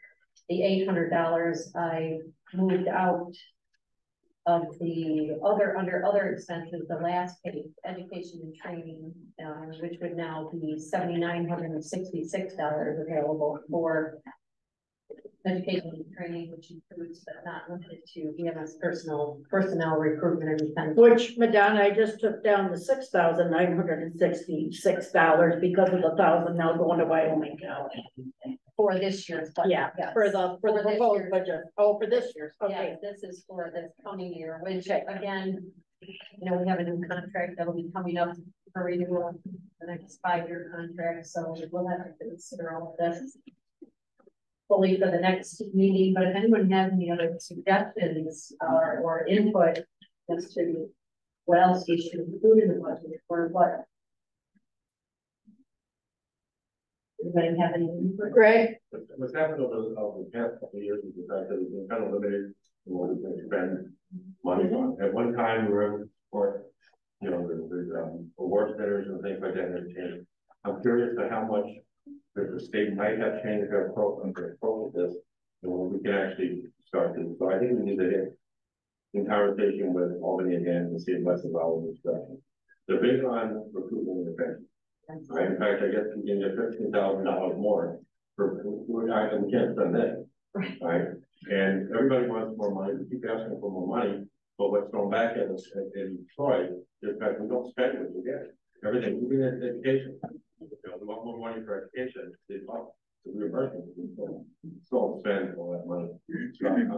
The $800 I moved out of the under other expenses, the last page, education and training, which would now be $7,966 available for education and training, which includes but not limited to EMS personnel recruitment and retention. Which, Madonna, I just took down the $6,966 because of the 1,000 now going to Wyoming County. For this year's budget. Yeah, yes. for the this proposed year's- budget. Oh, for this year's, Yeah, okay. this is for this coming year, which again, we have a new contract that'll be coming up for renewal, the next 5-year contract, so we'll have to consider all of this fully for the next meeting. But if anyone has any other suggestions or input as to what else we should include in the budget or what. Anybody have any input? Greg? What's happened over the past couple of years is the fact that we've been kind of limited in what we can spend money on. At one time, we were able to support, the award centers and things like that. And I'm curious to how much the state might have changed their program with this, and when we can actually start this. So I think we need to hit in conversation with Albany again to see what's involved in this stuff. They're big on recruitment and retention. Right? In fact, I guess we can get $15,000 more for we can't spend that. Right. And everybody wants more money. We keep asking for more money, but what's going back at us in Troy is that we don't spend what we get. Everything, even in education. We want more money for education. They want the reimbursement. We don't spend all that money. So, I mean,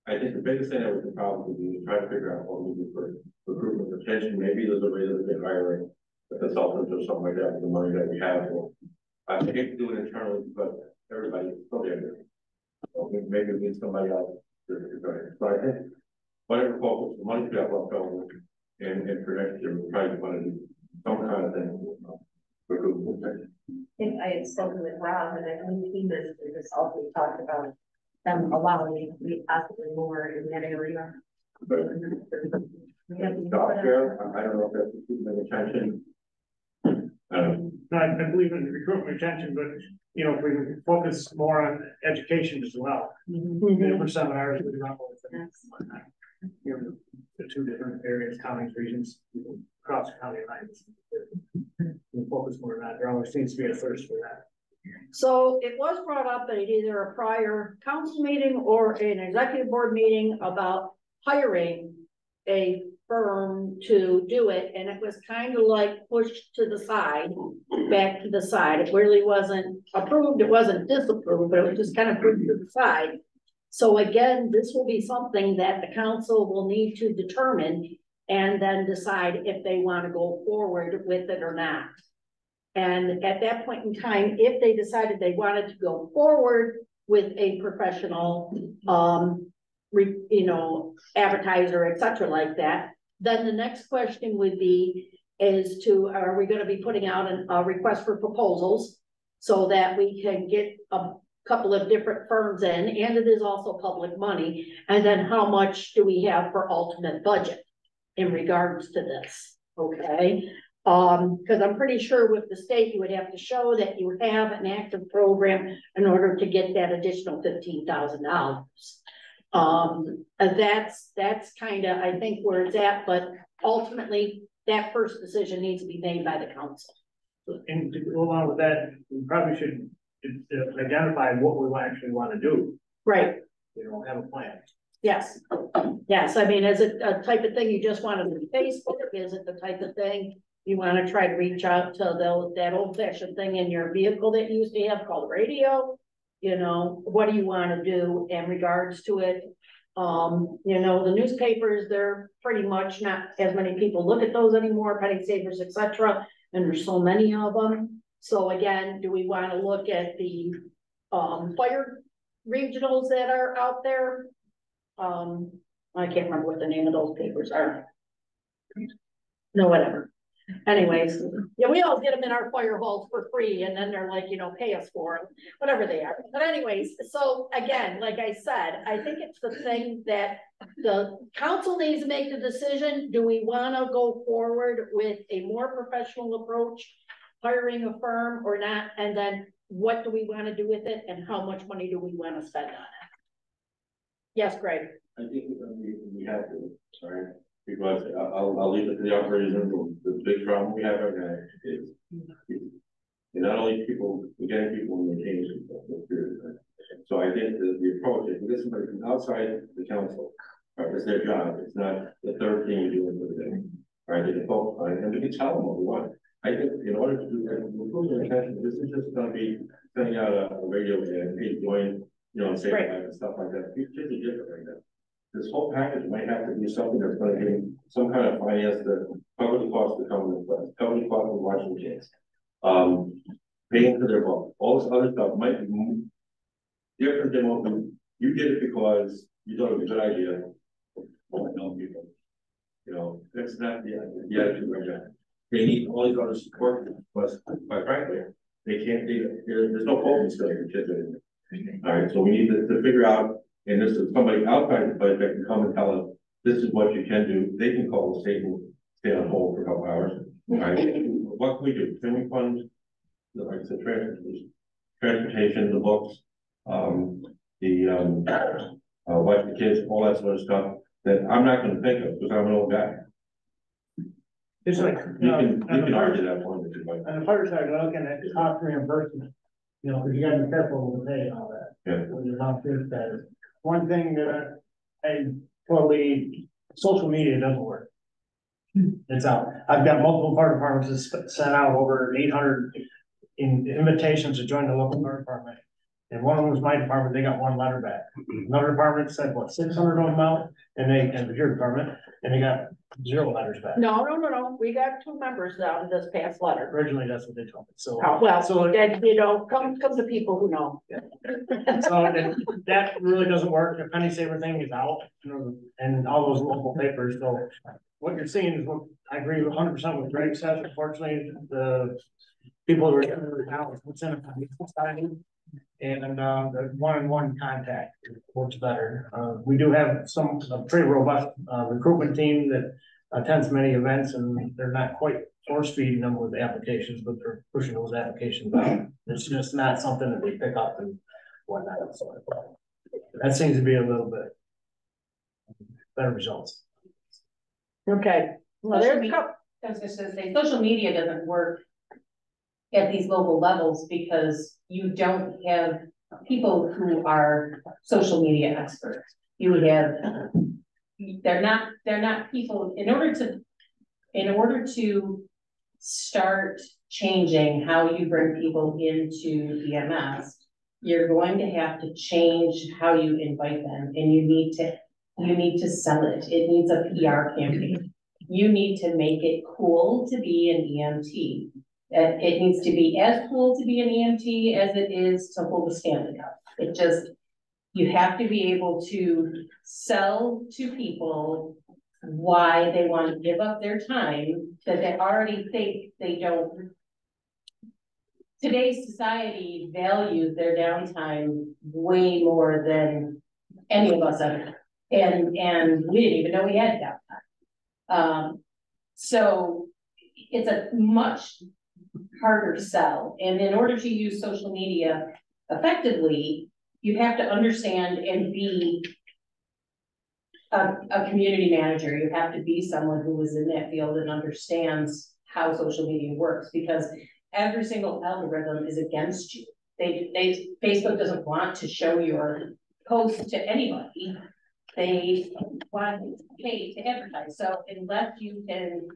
I think the biggest thing that we can probably do is try to figure out what we do for recruitment retention. Maybe there's a way that we can hire a consultant or something like that with the money that we have. I think we can do it internally, but everybody probably under. So maybe we need somebody else to go ahead. So I think whatever focus the money we have left over and for next year, we probably want to do some kind of thing for recruitment retention. I think I had spoken with Rob, and I think he was also talked about them allowing to be possibly more in that area. Software, I don't know if that's recruitment retention. I believe in recruitment retention, but if we can focus more on education as well. For seminars, we run with them. The 2 different areas, counties, regions, across county lines. We focus more on that. There always seems to be a thirst for that. So it was brought up at either a prior council meeting or an executive board meeting about hiring a firm to do it, and it was kind of like pushed to the side, back to the side. It really wasn't approved, it wasn't disapproved, but it was just kind of pushed to the side. So again, this will be something that the council will need to determine and then decide if they want to go forward with it or not. And at that point in time, if they decided they wanted to go forward with a professional, advertiser, etc., like that, then the next question would be are we going to be putting out a request for proposals so that we can get a couple of different firms in, and it is also public money, and then how much do we have for ultimate budget in regards to this? Okay. Because I'm pretty sure with the state, you would have to show that you have an active program in order to get that additional $15,000. That's kind of, I think, where it's at, but ultimately that first decision needs to be made by the council. And to go along with that, we probably should identify what we actually want to do. Right. Have a plan. Yes. Yes. I mean, is it a type of thing you just want to do Facebook? Is it the type of thing you want to try to reach out to that old fashioned thing in your vehicle that you used to have called radio? What do you want to do in regards to it? The newspapers, they're pretty much not as many people look at those anymore, penny savers, etc. And there's so many of them. So again, do we want to look at the fire regionals that are out there? I can't remember what the name of those papers are. No, whatever. Anyways, yeah, we all get them in our fire halls for free, and then they're like, pay us for them, whatever they are. But anyways, so again, like I said, I think it's the thing that the council needs to make the decision. Do we want to go forward with a more professional approach, hiring a firm or not? And then what do we want to do with it, and how much money do we want to spend on it? Yes, Greg. I think we have to, sorry, because I'll leave it to the operators and the big problem we have right now is. And not only people, we're getting people in the change. So I think that the approach is to get somebody from outside the council, right, it's their job, it's not the third thing you're doing for the day. Right, they can vote, right, and we can tell them what we want. I think in order to do that, we're putting attention, this is just gonna be sending out a radio and hey, join, you know, say and stuff like that. These kids are different right now. This whole package might have to be something that's gonna be some kind of finance that cover the cost of coming to class, cover the cost of watching kids. Paying for their book, all this other stuff might be different than what you did it because you thought it was a good idea. Help people. You know, that's not the attitude right now. They need all these other support, but quite frankly, they can't, there's no coping skill for kids anymore. All right, so we need to figure out, and this is somebody outside the place that can come and tell us, this is what you can do. They can call the state and stay on hold for a couple hours. All right, what can we do? Can we fund, like I said, transportation, the books, watch the kids, all that sort of stuff that I'm not going to think of because I'm an old guy. It's like, You can argue that point if you'd like. on the fire side, we're looking at cost reimbursement, you know, because you gotta be careful with the pay and all that. Yeah. When you're not good at it. One thing that I totally, social media doesn't work. It's out. I've got multiple fire departments that sent out over 800 invitations to join the local fire department. And one of them was my department, they got one letter back. Another department sent what, 600 of them out, and your department, and they got 0 letters back. No, we got 2 members out of this past letter. Originally, that's what they told me, so. Oh, well, So- then, you know, come to people who know. So that really doesn't work, the penny saver thing is out, you know, and all those local papers, so. What you're seeing is what, I agree 100% with Greg said, unfortunately, the people who are now, what's in it, and the one-on-one contact works better. We do have a pretty robust recruitment team that attends many events, and they're not quite force feeding them with applications, but they're pushing those applications out. It's just not something that we pick up and whatnot. So that seems to be a little bit better results. Okay, well, there's a couple. I was just gonna say, social media doesn't work at these local levels because you don't have people who are social media experts. You would have, they're not people, in order to start changing how you bring people into EMS, you're going to have to change how you invite them, and you need to sell it. It needs a PR campaign. You need to make it cool to be an EMT. It needs to be as cool to be an EMT as it is to hold a Stanley Cup. You have to be able to sell to people why they want to give up their time that they already think they don't. Today's society values their downtime way more than any of us ever. And we didn't even know we had downtime. So it's a much harder sell. And in order to use social media effectively, you have to understand and be a community manager. You have to be someone who is in that field and understands how social media works, because every single algorithm is against you. Facebook doesn't want to show your post to anybody. They want to pay to advertise. So unless you can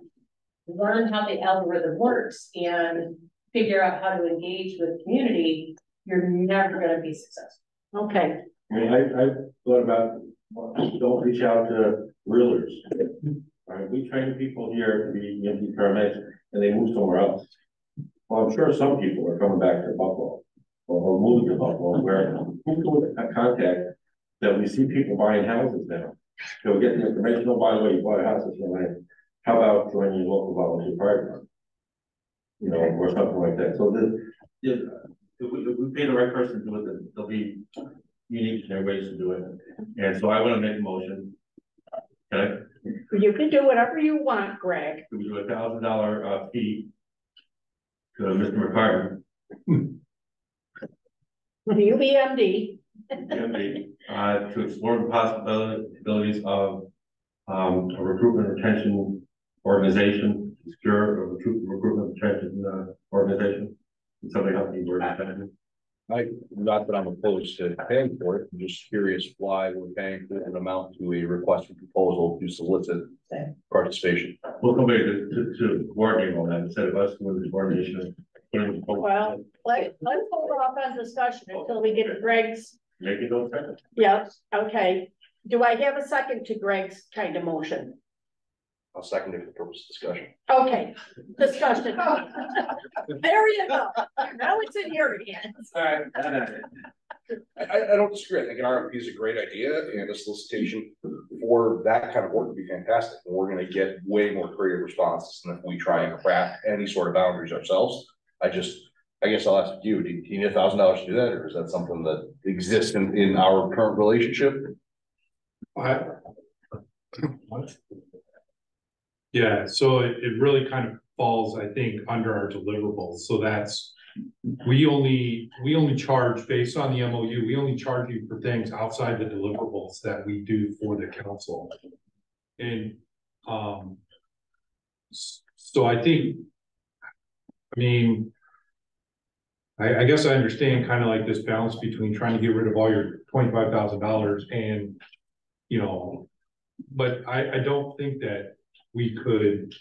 learn how the algorithm works and figure out how to engage with the community, you're never going to be successful. Okay. I mean, I thought about, don't reach out to realtors. All right, we train people here to be EMT paramedics and they move somewhere else. Well, I'm sure some people are coming back to Buffalo or moving to Buffalo, where who's a contact that we see people buying houses now. So we get the information, oh, by the way, you bought a house in Atlanta. How about joining your local volunteer fire department? You know, or something like that. So if we pay the right person to do it, they'll be unique in their ways to do it. And so I want to make a motion. Okay. You can do whatever you want, Greg. We do $1,000 fee to Mr. McCartney. The UBMD. to explore the possibilities of a recruitment retention organization, secure a recruitment retention organization. Can somebody help me word that? Not that I'm opposed to paying for it, I'm just curious why we're paying for an amount to a request for proposal to solicit participation. Well, somebody to coordinate all that instead of us doing the coordination. Well, let's hold off on discussion until we get Greg's. Make it go second. Yeah, okay. Do I have a second to Greg's kind of motion? I'll second it for purpose of discussion. Okay, discussion. There you go. Now it's in your hands. All right. I don't disagree. I think an RFP is a great idea, and a solicitation for that kind of work would be fantastic. And we're going to get way more creative responses than if we try and craft any sort of boundaries ourselves. I guess I'll ask you, do you need $1,000 to do that, or is that something that exists in our current relationship? What? Yeah, so it really kind of falls, I think, under our deliverables. So that's, we only charge based on the MOU, we only charge you for things outside the deliverables that we do for the council. And so I think, I mean, I guess I understand kind of like this balance between trying to get rid of all your $25,000 and, you know, but I don't think that we could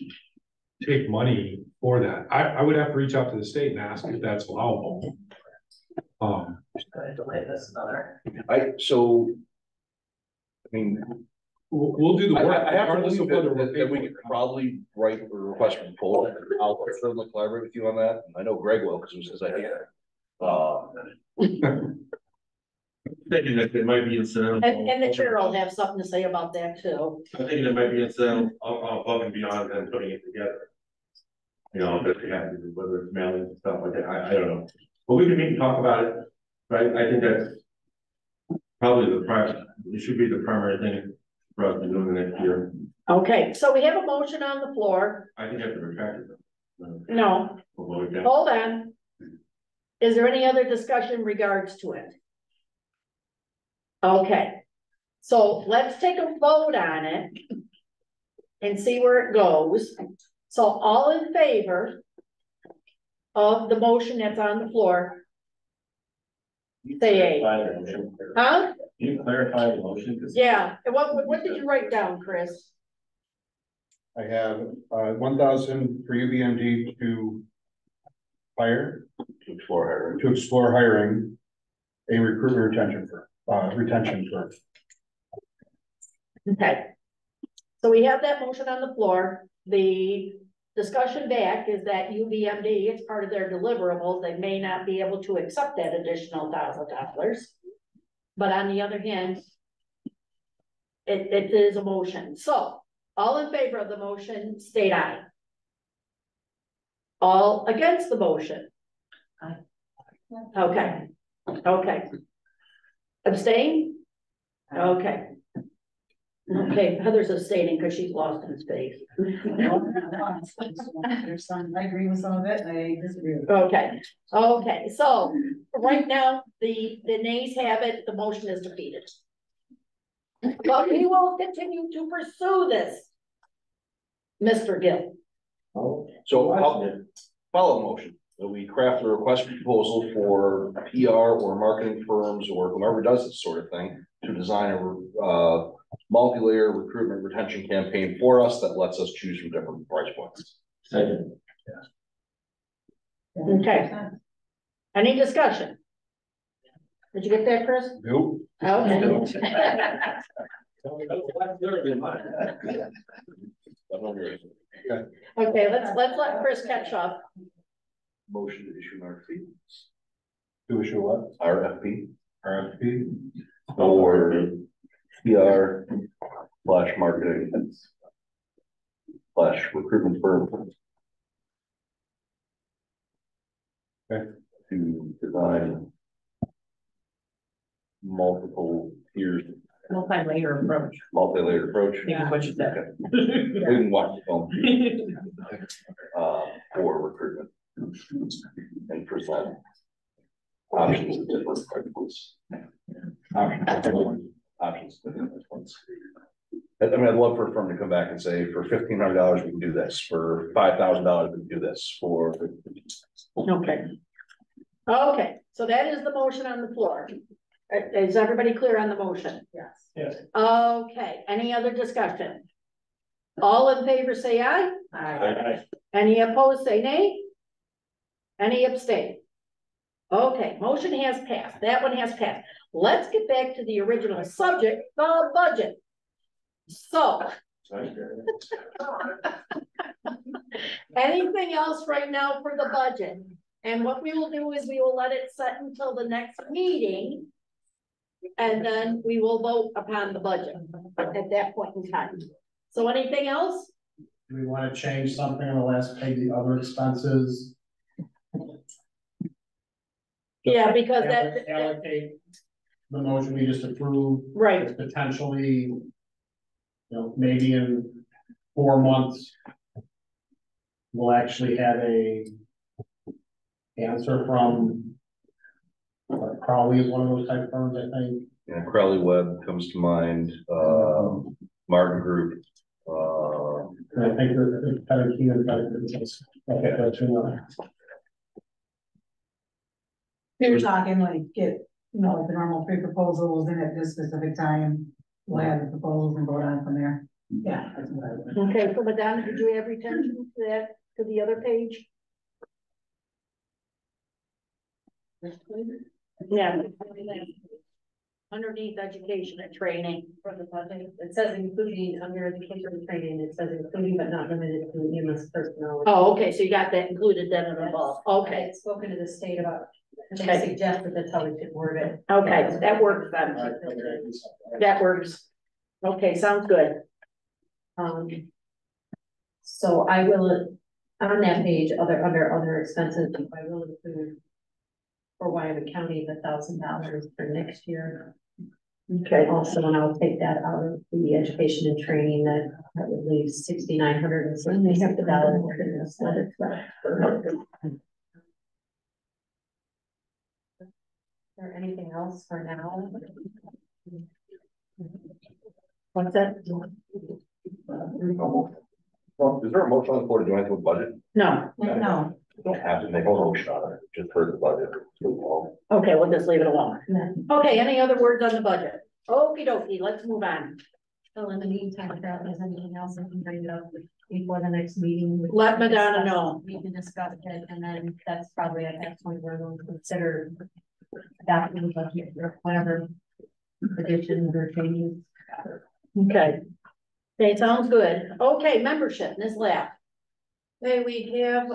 take money for that. I would have to reach out to the state and ask if that's allowable. Delay this another. We'll do the work. I have to regardless believe of whether we're that we could probably write a request for proposal. I'll certainly collaborate with you on that. I know Greg will, because it was his idea. Thinking that there might be incidental. And the chair will have something to say about that too. I think there might be incidental above and beyond them putting it together. You know, that they have to do, whether it's mailing and stuff like that, I don't know. But we can meet and talk about it, right? I think that's probably it should be the primary thing for us to do in the next year. Okay, so we have a motion on the floor. I think I have to retract it. No, hold on. Is there any other discussion in regards to it? Okay, so let's take a vote on it and see where it goes. So all in favor of the motion that's on the floor, say A. Huh? Can you clarify the motion? Yeah, and what did you write down, Chris? I have 1,000 for UBMD to hire, to explore hiring a recruitment retention firm. Okay. So we have that motion on the floor. The discussion back is that UBMD, it's part of their deliverables. They may not be able to accept that additional $1,000. But on the other hand, it is a motion. So all in favor of the motion, state aye. All against the motion? Aye. Okay. Okay. Abstain? Okay. Okay, Heather's abstaining because she's lost in space. I agree with some of it, I disagree with. Okay, okay, so right now, the nays have it, the motion is defeated. But we will continue to pursue this, Mr. Gill. So I'll follow the motion that we craft a request for proposal for PR or marketing firms or whoever does this sort of thing to design a multi-layer recruitment retention campaign for us that lets us choose from different price points. Second. Okay. Any discussion? Did you get that, Chris? Nope. Okay. Okay, let's let Chris catch up. Motion to issue an RFP. To issue what? RFP. RFP. Or PR/marketing / recruitment firm. Okay. To design multiple tiers. Multi-layer approach. Multi-layered approach. Yeah, what you said. Okay. We can watch the phone. For recruitment. And present options at different price points. Options. I mean, I'd love for a firm to come back and say, for $1,500, we can do this, for $5,000, we can do this, for. Okay. Okay, so that is the motion on the floor. Is everybody clear on the motion? Yes. Yes. Okay, any other discussion? All in favor, say aye. Aye. Any opposed, say nay. Any abstain? Okay, motion has passed. That one has passed. Let's get back to the original subject, the budget. So, anything else right now for the budget? And what we will do is we will let it set until the next meeting. And then we will vote upon the budget at that point in time. So anything else? Do we want to change something on the last page, the other expenses? Yeah, because that, Allocate the motion we just approved, right, potentially, you know, maybe in 4 months, we'll actually have a answer from Crowley is one of those type firms, I think. Yeah, Crowley Webb comes to mind, Martin Group, And I think there's better key and better. Okay, that's You're talking like get, you know, the normal pre-proposals and at this specific time, we'll have the proposals and vote on from there. Yeah. That's what I would. okay, so Madonna, did you have retention to that, to the other page? Yeah. Underneath education and training. For the budget, it says including under education and training, it says including but not limited to EMS personnel. Oh, okay, so you got that included then and above, I okay, had spoken to the state about, they Okay. suggested that's how we should word it. okay, that works then, that works. Okay, sounds good. So I will, on that page, under other expenses, I will include for Wyoming County, $1,000 for next year. Okay, Also, and I'll take that out of the education and training, that would leave $6,960. Is there anything else for now? what's that? well, is there a motion on the floor to do anything with budget? No, No, You don't have to make a motion on it, just for the budget. okay, we'll just leave it alone. No. Okay, any other words on the budget? Okie dokie, let's move on. So in the meantime, if there's anything else, I can bring it up before the next meeting. Let Madonna know. We can discuss it, and then that's probably at that point where we'll consider adopting the budget or whatever additions or changes. Okay. Okay, sounds good. Okay, membership, Ms. Lapp. Okay, we have,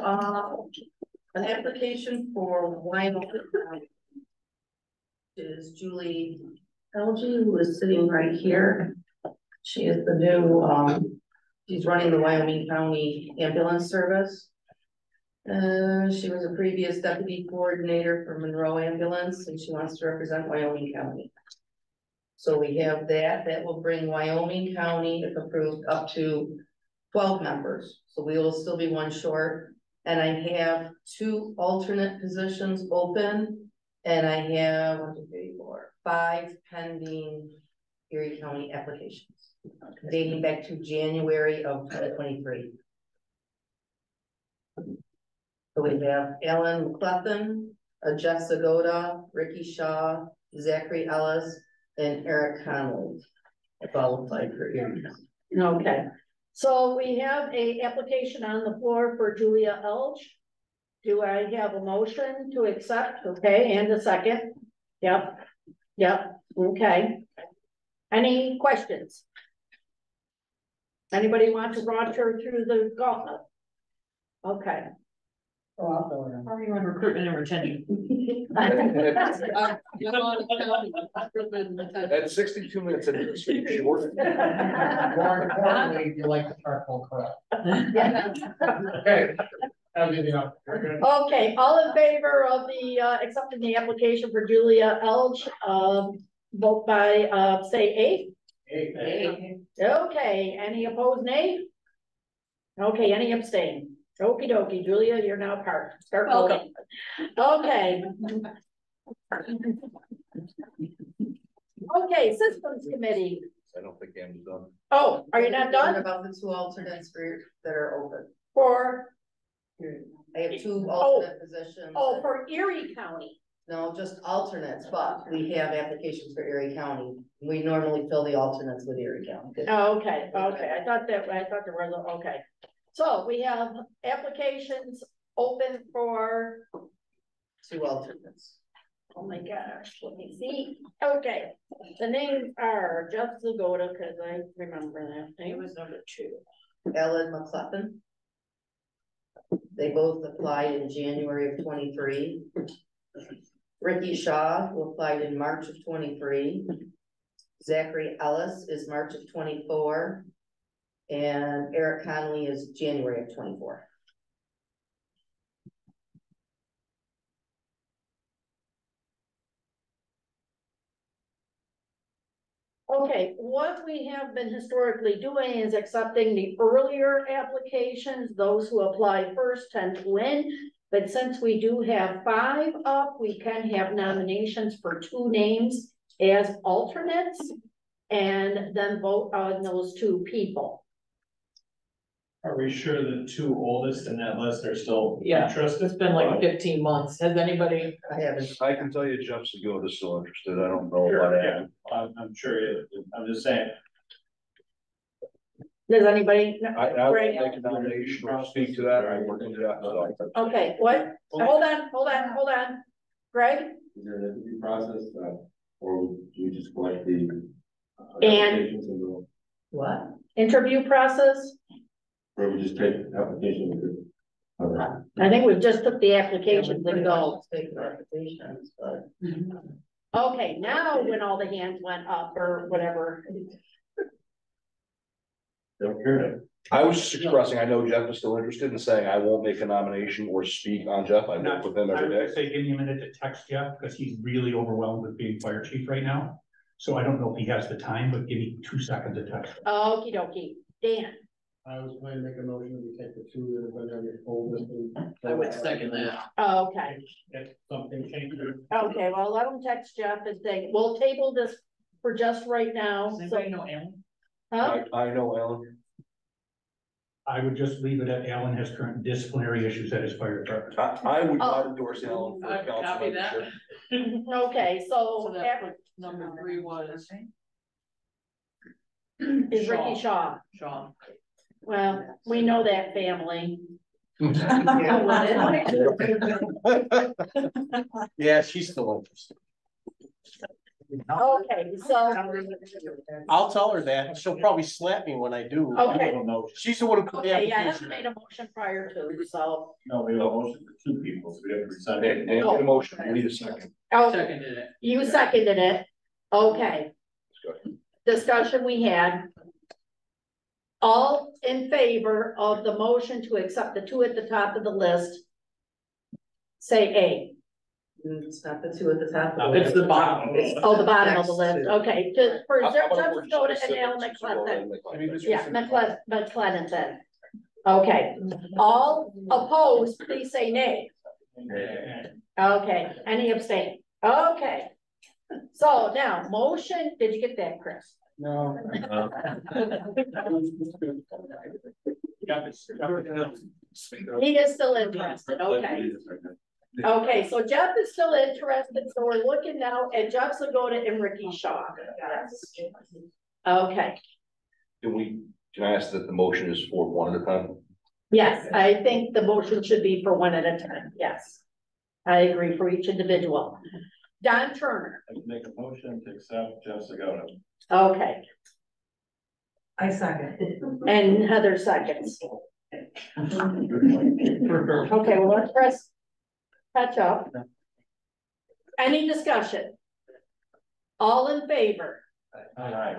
an application for Wyoming. Is Julie Elgin, who is sitting right here. She is the new, she's running the Wyoming County Ambulance Service. She was a previous deputy coordinator for Monroe Ambulance, and she wants to represent Wyoming County. So we have that will bring Wyoming County, if approved, up to 12 members. So we will still be one short. And I have 2 alternate positions open. And I have 1, 2, 3, 4, 5 pending Erie County applications dating back to January of 2023. So we have Alan McClellan, Jess Zagoda, Ricky Shaw, Zachary Ellis, and Eric Connolly qualified for Erie. Okay, so we have a application on the floor for Julia Elge. Do I have a motion to accept? Okay, and a second? Yep, okay. Any questions? Anybody want to launch her through the gauntlet? Okay. How are you on recruitment and retention? At 62 minutes into this week, short. More importantly, you like the charcoal crap. Okay. Okay, all in favor of the accepting the application for Julia Elge, vote by say aye. Okay, any opposed, nay? Okay, any abstain? Okie dokie, Julia, you're now part. Start voting. Okay. Okay, systems committee. I don't think Anne's done. Oh, are you not What done? about the two alternates that are open? For, I have two alternate positions. oh, for Erie County. No, just alternates, but we have applications for Erie County. We normally fill the alternates with Erie County. Oh, okay, okay, I thought there was, okay. So we have applications open for, Two alternates. oh my gosh, let me see. Okay, the names are Jeff Zagoda, because I remember that name was number 2. Ellen McClellan. They both applied in January of 23. Ricky Shaw, who applied in March of 23. Zachary Ellis is March of 24. And Eric Conley is January of 24. Okay, what we have been historically doing is accepting the earlier applications. Those who apply first tend to win. But since we do have 5 up, we can have nominations for 2 names as alternates and then vote on those 2 people. Are we sure the 2 oldest in that list are still Yeah. interested? It's been like 15 months. Has anybody? I haven't. I can tell you Jeff Segoda is still interested. I don't know about Sure, Anne. yeah, I'm sure it, I'm just saying. Does anybody? I will Greg? make a nomination or speak to that. I work with Jeff. So. Okay, what? Hold on. Greg? Is there an interview process, or do you just collect the And- applications and go, What? Interview process? or we just take applications? I think we've just took the applications and go. Take the applications, but. Okay, now when all the hands went up or whatever. Don't care. I was just expressing, I know Jeff is still interested in saying I won't make a nomination or speak on Jeff. I work with him I every would day. just say, give me a minute to text Jeff, because he's really overwhelmed with being fire chief right now. So I don't know if he has the time, but give me 2 seconds to text him. Okie dokie. Dan? I was going to make a motion, we take the 2 that have been on your oldest. I would second that. Okay, If something changes. okay, well, let them text Jeff and say, we'll table this for just right now. Does So, anybody know Alan? huh? I know Alan. I would just leave it at Alan has current disciplinary issues at his fire department. I would not endorse Alan for I would council copy that. membership. Okay, So so that put number 3 was is Ricky Shaw. Sean. Well, we know that family. Yeah, she's still interested. Okay, so, I'll tell her that. She'll probably slap me when I do. Okay. She's the one who put the okay, yeah, I haven't application. made a motion prior to, so. No, we have a motion for 2 people, so we have to decide. Dan made a motion. We need a second. Oh, Seconded it. you seconded it. Okay. Discussion we had. All in favor of the motion to accept the 2 at the top of the list? Say A. It's not the 2 at the top. It's the bottom. Oh, the bottom of the list. Okay, for I'm Jeff gonna work Zagoda and specifics Al of McClellan. Zagoda. Yeah, McClellan then. Okay, all opposed, please say nay. Okay, any abstain? Okay. So now, motion, did you get that, Chris? No. He is still interested, okay. Okay, so Jeff is still interested, so we're looking now at Jeff Zagoda and Ricky Shaw. Okay, Can I ask that the motion is for 1 at a time? yes, I think the motion should be for 1 at a time, yes. I agree for each individual. Don Turner, I can make a motion to accept Jeff Segoda. okay, I second. and Heather seconds. Okay, well, let's press catch up. Any discussion? All in favor? I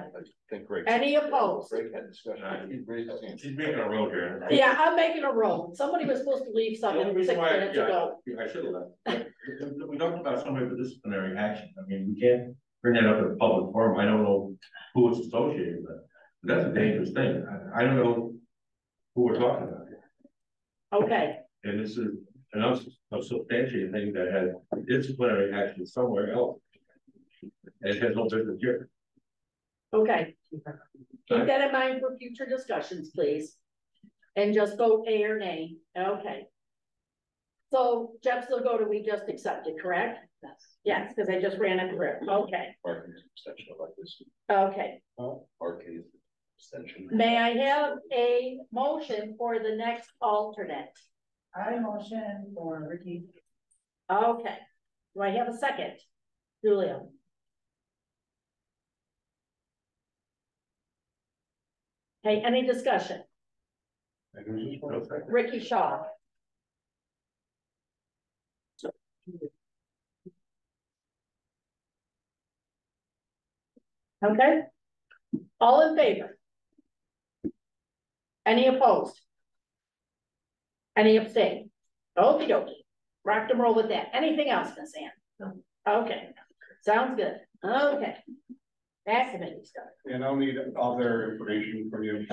think Greg. Any opposed? Greg had discussion. He raised his hand. She's making a road here. Yeah, I'm making a roll. Somebody was supposed to leave The only something reason 6 why, minutes ago. I should have left. We talked about somebody for disciplinary action. I mean, we can't bring that up at a public forum. I don't know who it's associated with. But that's a dangerous thing. I don't know who we're talking about here. Okay, And this is a substantiated thing that had disciplinary action somewhere else. And it has no business here. Okay. Keep that in mind for future discussions, please. And just vote A or nay. Okay. So Jeff Silgoto, we just accepted, correct? Yes. Yes, because I just ran it through. Okay. Parking extension like this. Okay. Arcade extension. May I have a motion for the next alternate? I motion for Ricky. Okay. Do I have a second? Julia. Okay, any discussion? Ricky Shaw. Okay. All in favor? Any opposed? Any abstain? Okie dokie. Rock and roll with that. Anything else, Miss Ann? No. Okay. Sounds good. Okay. That committee stuff. And I'll need other information from you.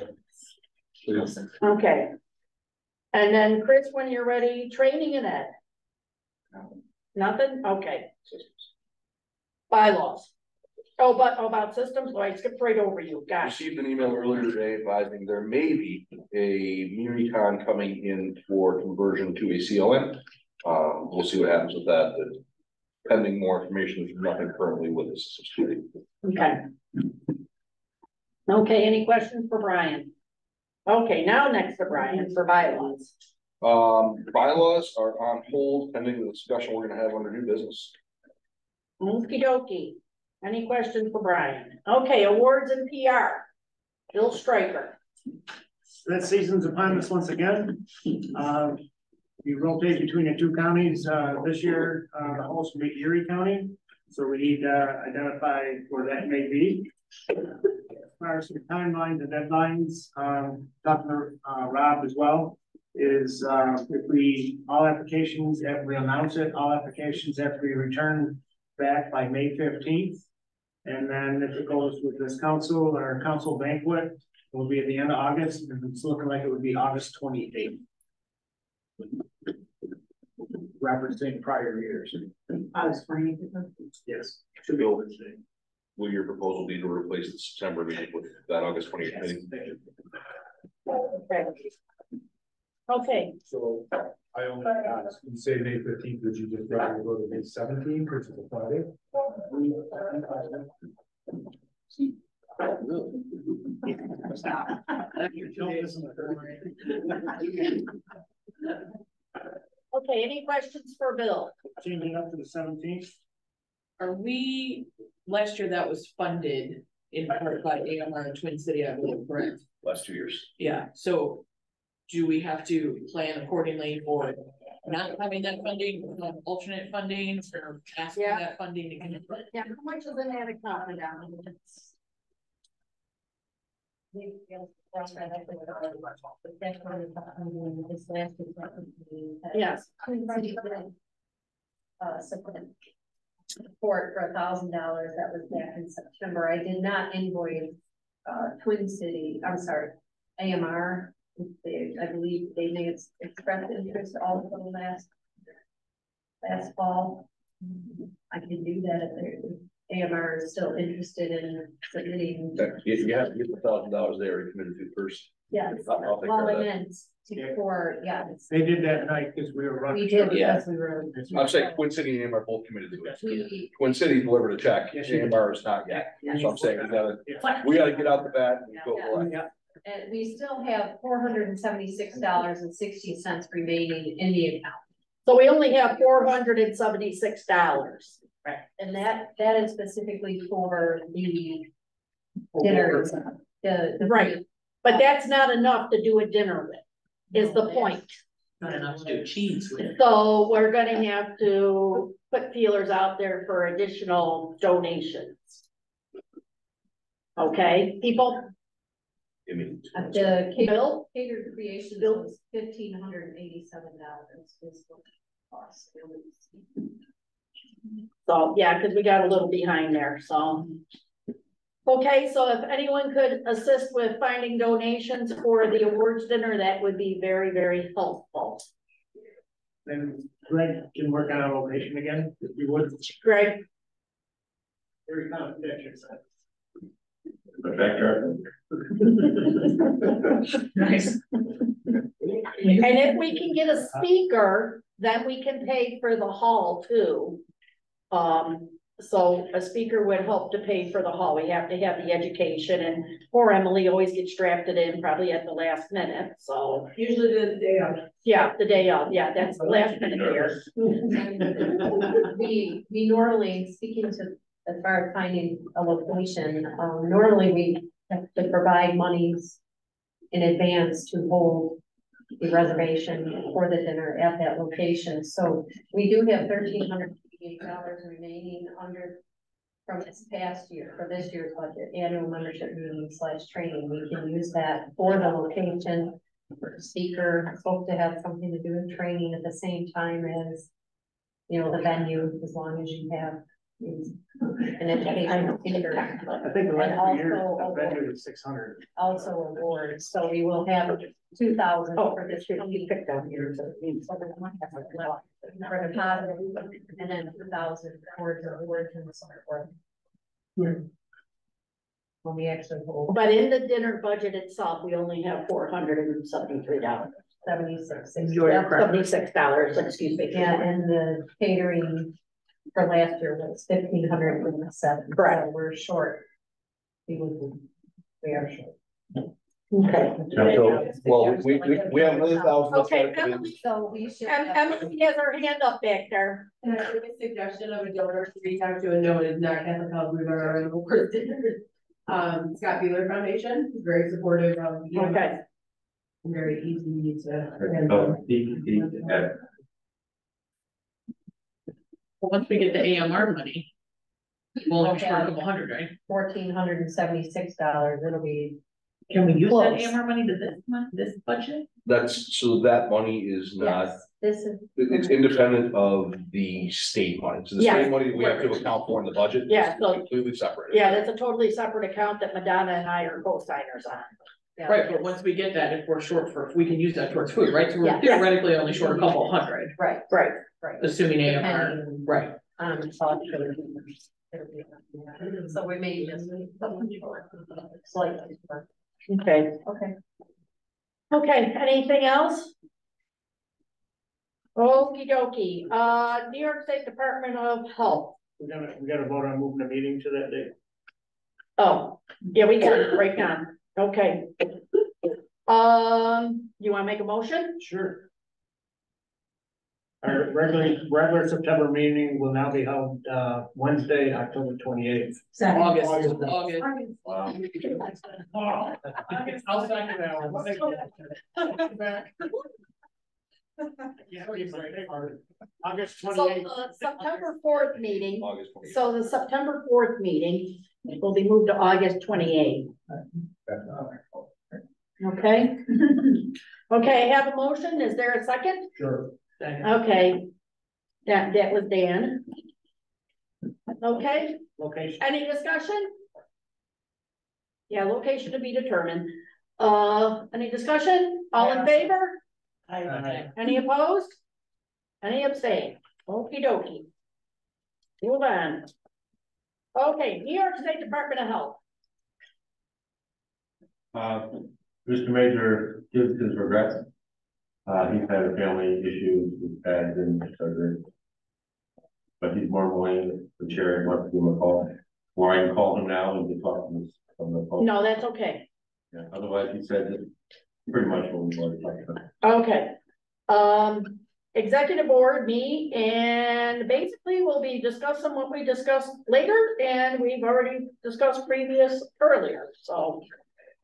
Please. Okay. And then Chris, when you're ready, training and ed. Nothing? Okay. Bylaws. Oh, but about systems, oh, I skipped right over you, gosh. Received an email earlier today advising there may be a MuniCon coming in for conversion to a CLN. We'll see what happens with that. Pending more information, there's nothing currently with the systems committee. Okay. Okay, any questions for Brian? Okay, now next to Brian for bylaws. Bylaws are on hold pending the discussion we're gonna have under new business. Okie dokie. Any questions for Brian? Okay, awards and PR. Bill Stryker. That season's upon us once again. We rotate between the two counties. This year, the host will be Erie County. So we need to identify where that may be. As far as the timelines and deadlines, talking to Rob as well, is if all applications, after we announce it, all applications have to be returned back by May 15th. And then if it goes with this council or council banquet, it will be at the end of August, and it's looking like it would be August 28th. Referencing prior years. August 28th. Yes, should be over today. Will your proposal be to replace the September meeting with that August 28th meeting? Okay. Okay. So I only asked, you say May 15th, would you just rather go to May 17th, which is a Friday? Okay, any questions for Bill? Changing up to the 17th. Are we, last year that was funded in part by AMR and Twin City, I believe, correct? Last 2 years. Yeah, so do we have to plan accordingly for not having that funding, alternate funding, or asking that funding to come in? Yeah, how much is in that account now? Yes. Support for $1,000, that was back in September. I did not invoice Twin City, I'm sorry, AMR. I believe they may have expressed interest also last fall. I can do that if AMR is still interested in submitting. You have to get the $1,000 they already committed to first. Yes, I'll take well, care I of that. meant for, yeah. They did that night because we were running. We did, Yeah. because we were. I'm saying Twin City and AMR both committed to it. We, Twin City delivered a check, Yes, AMR is not yet. So I'm saying we gotta get out the bat and go for it. and we still have $476.60 remaining in the account. So we only have $476. Right. And that is specifically for the dinners, the Right. But that's not enough to do a dinner with, is the point. Not enough to do cheese with. So we're gonna have to put feelers out there for additional donations. Okay, people? the catered creations was $1,587 is what the cost. So, yeah, because we got a little behind there, so. Okay, so if anyone could assist with finding donations for the awards dinner, that would be very, very helpful. Then Greg can work on a location again, if you would. Greg? Very kind of pictures. The backyard. Nice. And if we can get a speaker, then we can pay for the hall too. So a speaker would help to pay for the hall. We have to have the education, and poor Emily always gets drafted in probably at the last minute, so. Usually the day of. Yeah, the day of, yeah, that's the last minute here. We normally, speaking to, as far as finding a location, normally we have to provide monies in advance to hold the reservation for the dinner at that location. So we do have $1,388 remaining under from this past year, for this year's budget, annual membership meeting / training. We can use that for the location. For the speaker, hope to have something to do with training at the same time as, you know, the venue, as long as you have an educational speaker. I think the last few years, the venue was 600. Also awards, so we will have 2,000 for this year. You picked up here, so it means- For the positive, and then 2,000 towards the awards and so forth. When we actually hold But in the dinner budget itself, we only have $473. 76. $76, excuse me. Yeah, and the catering for last year was 1,507. Correct. So we're short. We are short. Okay. So, well, we have another thousand. Okay, Emily, So we should. Emily has her hand up back there. Can I make a suggestion of a donor to reach out to a noted non-Catholic health mover and award dinner? Scott Beeler Foundation is very supportive of. Okay. Very easy to. Once we get the AMR money, we'll have a couple hundred, right? $1,476. It'll be. Can we use that Close. AMR money to this budget? That's, so that money is not, Yes, this is. it's independent of the state money. So the Yeah. state money that we have to account for in the budget. Yeah, is so- completely separate. Yeah, that's a totally separate account that Madonna and I are co-signers on. Yeah. Right, but once we get that, if we're short for, we can use that towards food, right? So we're Yeah. theoretically only short a couple hundred, Right, Right. right. assuming AMR, Depending right? on cost for the- So we may just. Slightly. Okay. Okay. Okay, anything else? Okey dokey, New York State Department of Health. We gotta vote on moving the meeting to that date. Oh, yeah, we got it right now. Okay. You wanna make a motion? Sure. Our regular September meeting will now be held, Wednesday, October 28th. August. Wow. I'll second that one. Back. Yeah, August So 28th. the September 4th meeting, August 28th. so the September 4th meeting will be moved to August 28th. Okay? Okay, I have a motion. Is there a second? Sure. Okay. That was Dan. Okay, Location. any discussion? Yeah, location to be determined. Any discussion? All in favor? Aye. Any opposed? Any abstain? Okey dokey. Move on. Okay, New York State Department of Health. Mr. Major gives his regrets. He's had a family issue, he's had been surgery. But he's more willing to share and wants to give him a call. Or I can call him now and get talk to him from the phone. No, that's okay. Yeah, otherwise he said that pretty much what we've already talked about. Okay. Executive board meet, and basically we'll be discussing what we discussed later, and we've already discussed earlier, so.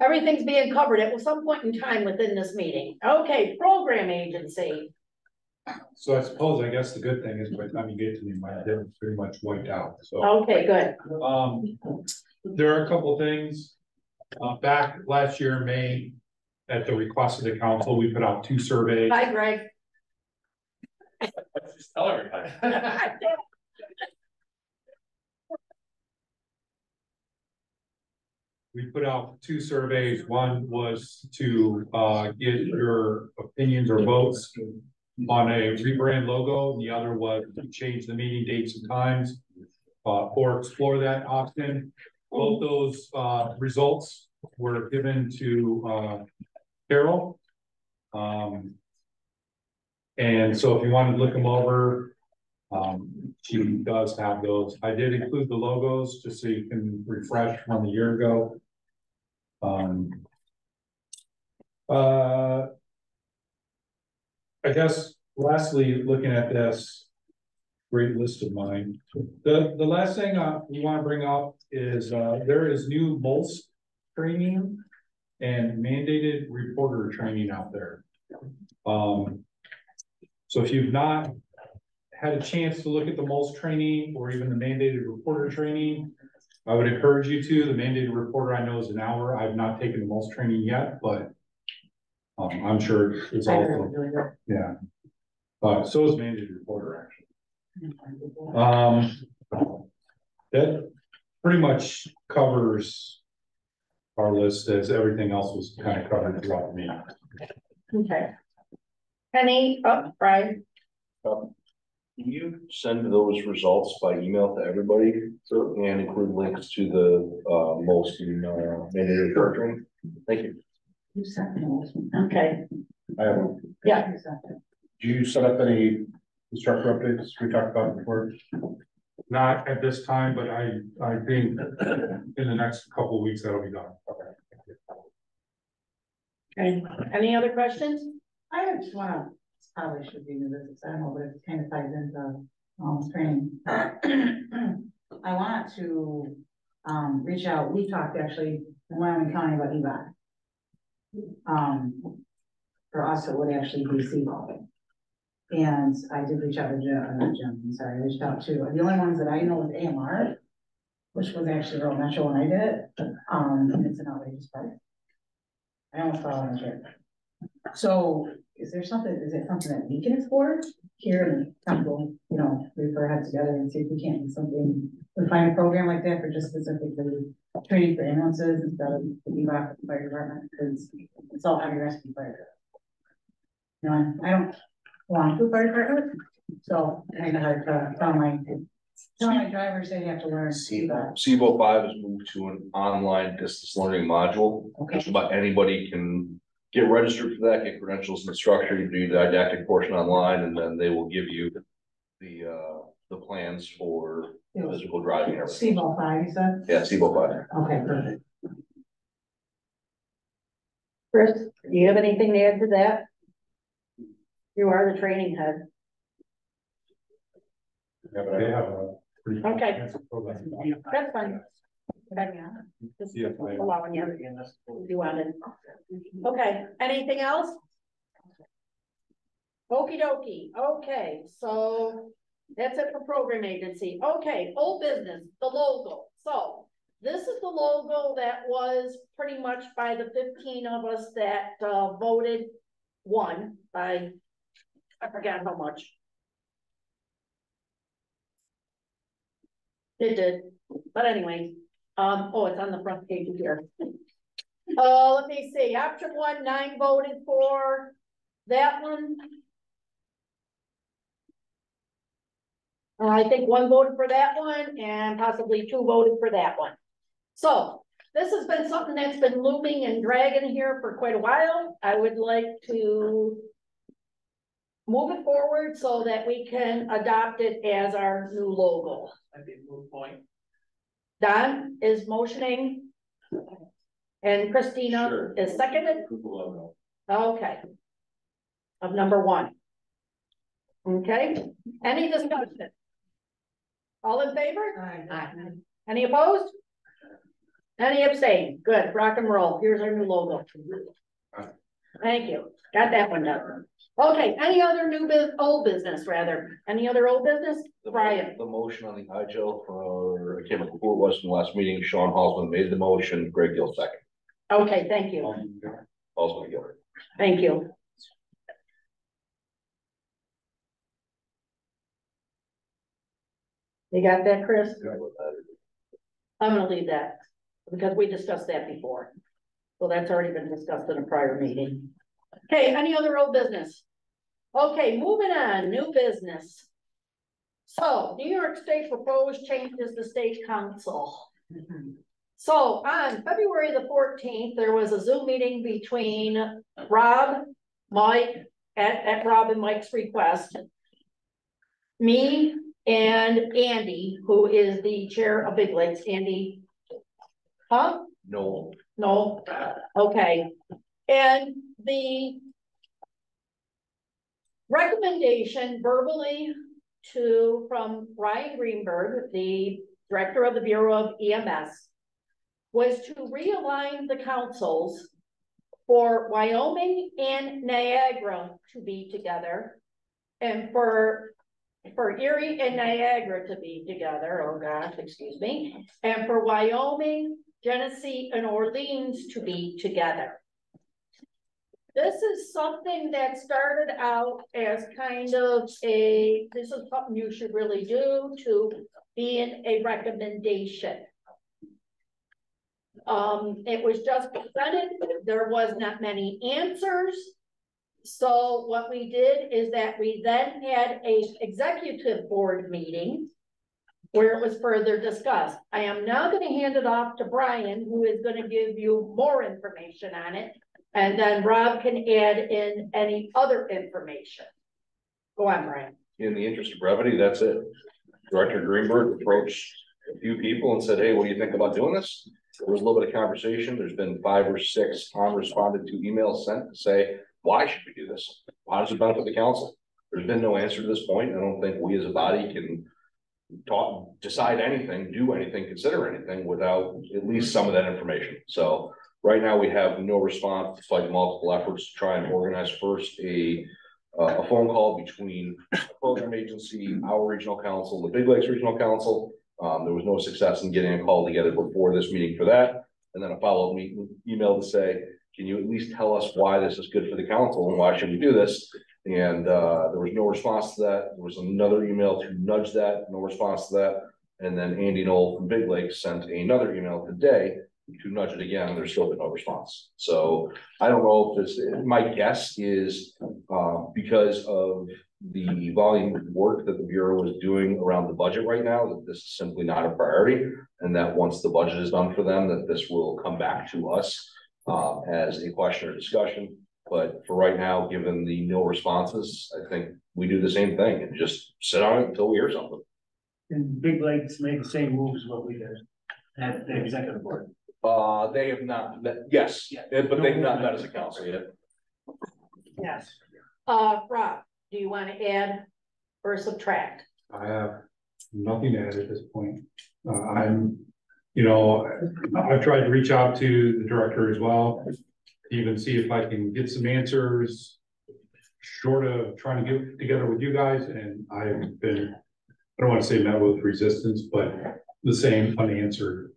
Everything's being covered at some point in time within this meeting. Okay, program agency. So I suppose, I guess the good thing is by the time you get to me, my head is pretty much wiped out, so. Okay, good. There are a couple things. Back last year in May, at the request of the council, we put out 2 surveys. Hi, Greg. Let's just tell everybody. We put out 2 surveys. One was to get your opinions or votes on a rebrand logo. And the other was to change the meeting dates and times. or explore that option. Both those, results were given to, Carol. And so if you want to look them over, she does have those. I did include the logos just so you can refresh from a year ago. I guess lastly, looking at this great list of mine, the last thing we want to bring up is there is new MOLS training and mandated reporter training out there. So if you've not had a chance to look at the MOLS training or even the mandated reporter training, I would encourage you to. The mandated reporter I know is an hour. I've not taken the MOLS training yet, but I'm sure it's also, yeah. So is mandated reporter actually. That pretty much covers our list, as everything else was kind of covered throughout the meeting. Okay. Penny, Brian. Can you send those results by email to everybody and include links to the most mandated training? Thank you. You sent me those. Okay. I have one. Yeah. Do you set up any instructor updates we talked about before? Not at this time, but I think in the next couple of weeks that'll be done. Okay. Any other questions? I just wanna, probably should be new business, I don't know, but it kind of ties into, training. I want to, reach out, we talked actually in Wyoming County about EVOC. For us, it would actually be CBOL. And I did reach out to Jim, I'm sorry, I reached out to, the only ones that I know is AMR, which was actually real metro when I did it, and it's an outrageous price. I almost thought I was right. So is it something that we can explore here and council, reef our heads together and see if we can't do something, we find a program like that for just specifically training for ambulances instead of the fire department, because it's all heavy rescue fire. I don't want to fire department, so I kind of hard to tell my drivers they have to learn. CBO 5 has moved to an online distance learning module. Okay. Just about anybody can get registered for that, get credentials and instructor, you do the didactic portion online, and then they will give you the plans for physical driving. CBO 5, you said? Yeah, CBO 5. Okay, perfect. Chris, do you have anything to add to that? You are the training head. Yeah, but they have a pretty Okay. program. That's fine. Just allowing you. You wanted. Okay, anything else? Okie dokie. Okay, so that's it for program agency. Okay, old business, the logo. So this is the logo that was pretty much by the 15 of us that voted won by, I forgot how much. It did, but anyway, oh, it's on the front page here. Let me see, option 1, 9 voted for that one. I think 1 voted for that one and possibly 2 voted for that one. So this has been something that's been looming and dragging here for quite a while. I would like to move it forward so that we can adopt it as our new logo. That'd be a moot point. Don is motioning. And Christina is seconded. Okay. Of number 1. Okay, any discussion? All in favor? Aye. Any opposed? Any abstain? Good, rock and roll. Here's our new logo. Thank you. Got that one done. Okay, any other old business rather? Any other old business? Brian. The motion on the IGL for, I can't remember who it was from the last meeting. Sean Halsman made the motion, Greg Gill second. Okay, thank you. Halsman Gill. Thank you. You got that, Chris? I'm gonna leave that because we discussed that before. So that's already been discussed in a prior meeting. Okay, any other old business? Okay, moving on, new business. So New York State proposed changes to state council. So on February the 14th, there was a Zoom meeting between Rob, Mike, at Rob and Mike's request, me and Andy, who is the chair of Big Lakes. Andy, huh? No. No, okay. And the recommendation verbally from Ryan Greenberg, the director of the Bureau of EMS, was to realign the councils for Wyoming and Niagara to be together, and for Erie and Niagara to be together, oh gosh, excuse me, and for Wyoming, Genesee, and Orleans to be together. This is something that started out as kind of this is something you should really do, to being a recommendation. It was just presented, there was not many answers. So what we did is that we then had a executive board meeting where it was further discussed. I am now going to hand it off to Brian, who is going to give you more information on it. And then Rob can add in any other information. Go on, Brian. In the interest of brevity, that's it. Director Greenberg approached a few people and said, hey, what do you think about doing this? There was a little bit of conversation. There's been 5 or 6 unresponded to emails sent to say, why should we do this? How does it benefit the council? There's been no answer to this point. I don't think we as a body can decide anything, do anything, consider anything without at least some of that information. So right now we have no response, despite multiple efforts to try and organize first a phone call between the program agency, our regional council, the Big Lakes Regional Council. There was no success in getting a call together before this meeting for that. And then a follow-up email to say, can you at least tell us why this is good for the council and why should we do this? And there was no response to that. There was another email to nudge that, no response to that. And then Andy Knoll from Big Lakes sent another email today to nudge it again. There's still been no response. So I don't know if this, my guess is because of the volume of work that the Bureau is doing around the budget right now, that this is simply not a priority. And that once the budget is done for them, that this will come back to us as a question or discussion. But for right now, given the no responses, I think we do the same thing and just sit on it until we hear something. And Big Lakes made the same moves as what we did at the executive board. They have not met, yes, but they've not met as a council yet. Yes. Rob, do you want to add or subtract? I have nothing to add at this point. I've tried to reach out to the director as well, even see if I can get some answers short of trying to get together with you guys. And I've been, I don't want to say met with resistance, but the same unanswered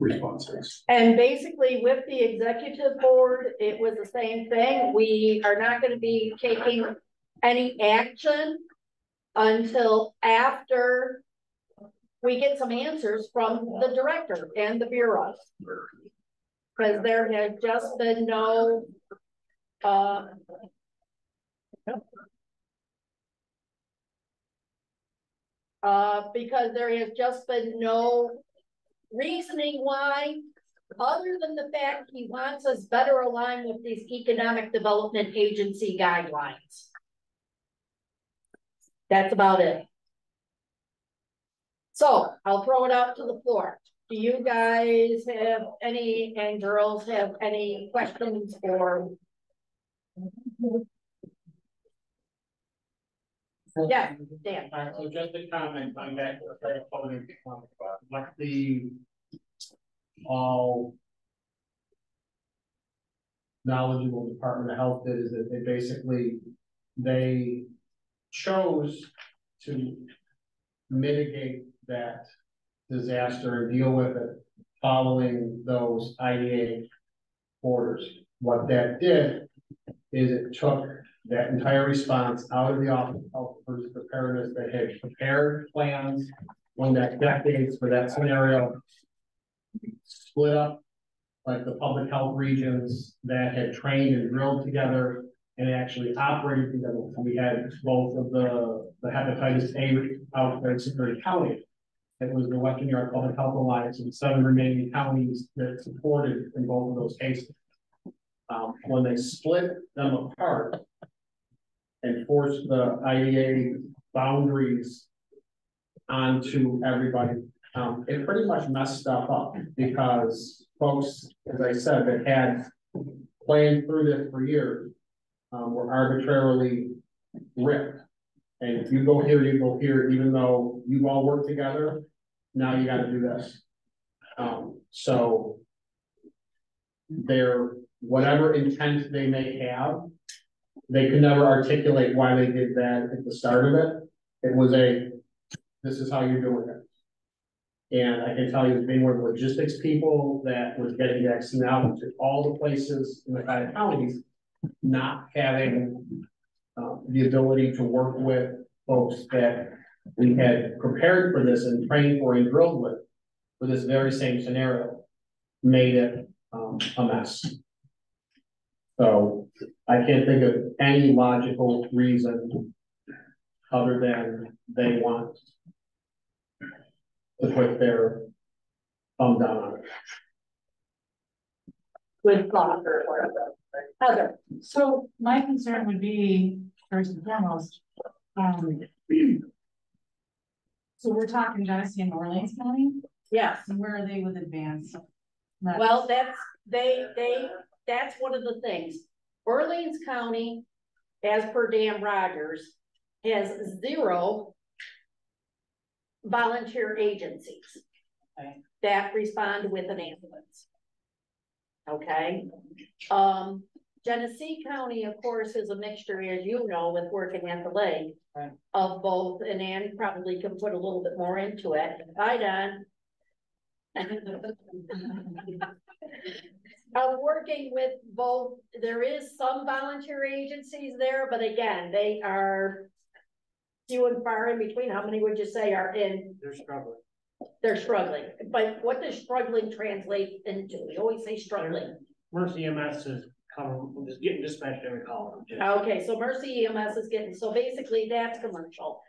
responses. And basically with the executive board, it was the same thing. We are not going to be taking any action until after we get some answers from the director and the Bureau. Because there has just been no because there has just been no reasoning why, other than the fact he wants us better aligned with these economic development agency guidelines. That's about it. So I'll throw it out to the floor. Do you guys have any, and girls have any questions or? Yeah, Dan. So just a comment, going back to the public, what the all knowledgeable Department of Health did is that they chose to mitigate that disaster and deal with it following those IDA orders. What that did is it took that entire response out of the Office of Health Emergency Preparedness. They had prepared plans going back decades for that scenario, split up like the public health regions that had trained and drilled together and actually operated together. We had both of the hepatitis A out there in Superior County. It was the Western New York Public Health Alliance and the 7 remaining counties that supported in both of those cases. When they split them apart and forced the IDA boundaries onto everybody, it pretty much messed stuff up because folks, as I said, that had planned through this for years, were arbitrarily ripped. And if you go here, you go here, even though you've all worked together, now you gotta do this. So their, whatever intent they may have, they could never articulate why they did that at the start of it. It was this is how you're doing it. And I can tell you, being one of the logistics people that was getting vaccine out to all the places in the 5 counties, not having the ability to work with folks that we had prepared for this and trained for and drilled with for this very same scenario, made it a mess. So I can't think of any logical reason other than they want to put their thumb down on it. Good thought. Heather. So my concern would be, first and foremost, so we're talking Genesee and Orleans County? Yes. And where are they with advanced? Well, that's one of the things. Orleans County, as per Dan Rogers, has 0 volunteer agencies that respond with an ambulance. Okay. Genesee County, of course, is a mixture, as you know, with working at the lake, of both, and Ann probably can put a little bit more into it. Hi, Don. Working with both, there is some volunteer agencies there, but again, they are few and far in between. How many would you say are in? They're struggling. They're struggling, but what does struggling translate into? We always say struggling. Mercy EMS is getting dispatched every call. Okay, so Mercy EMS is getting, so basically that's commercial.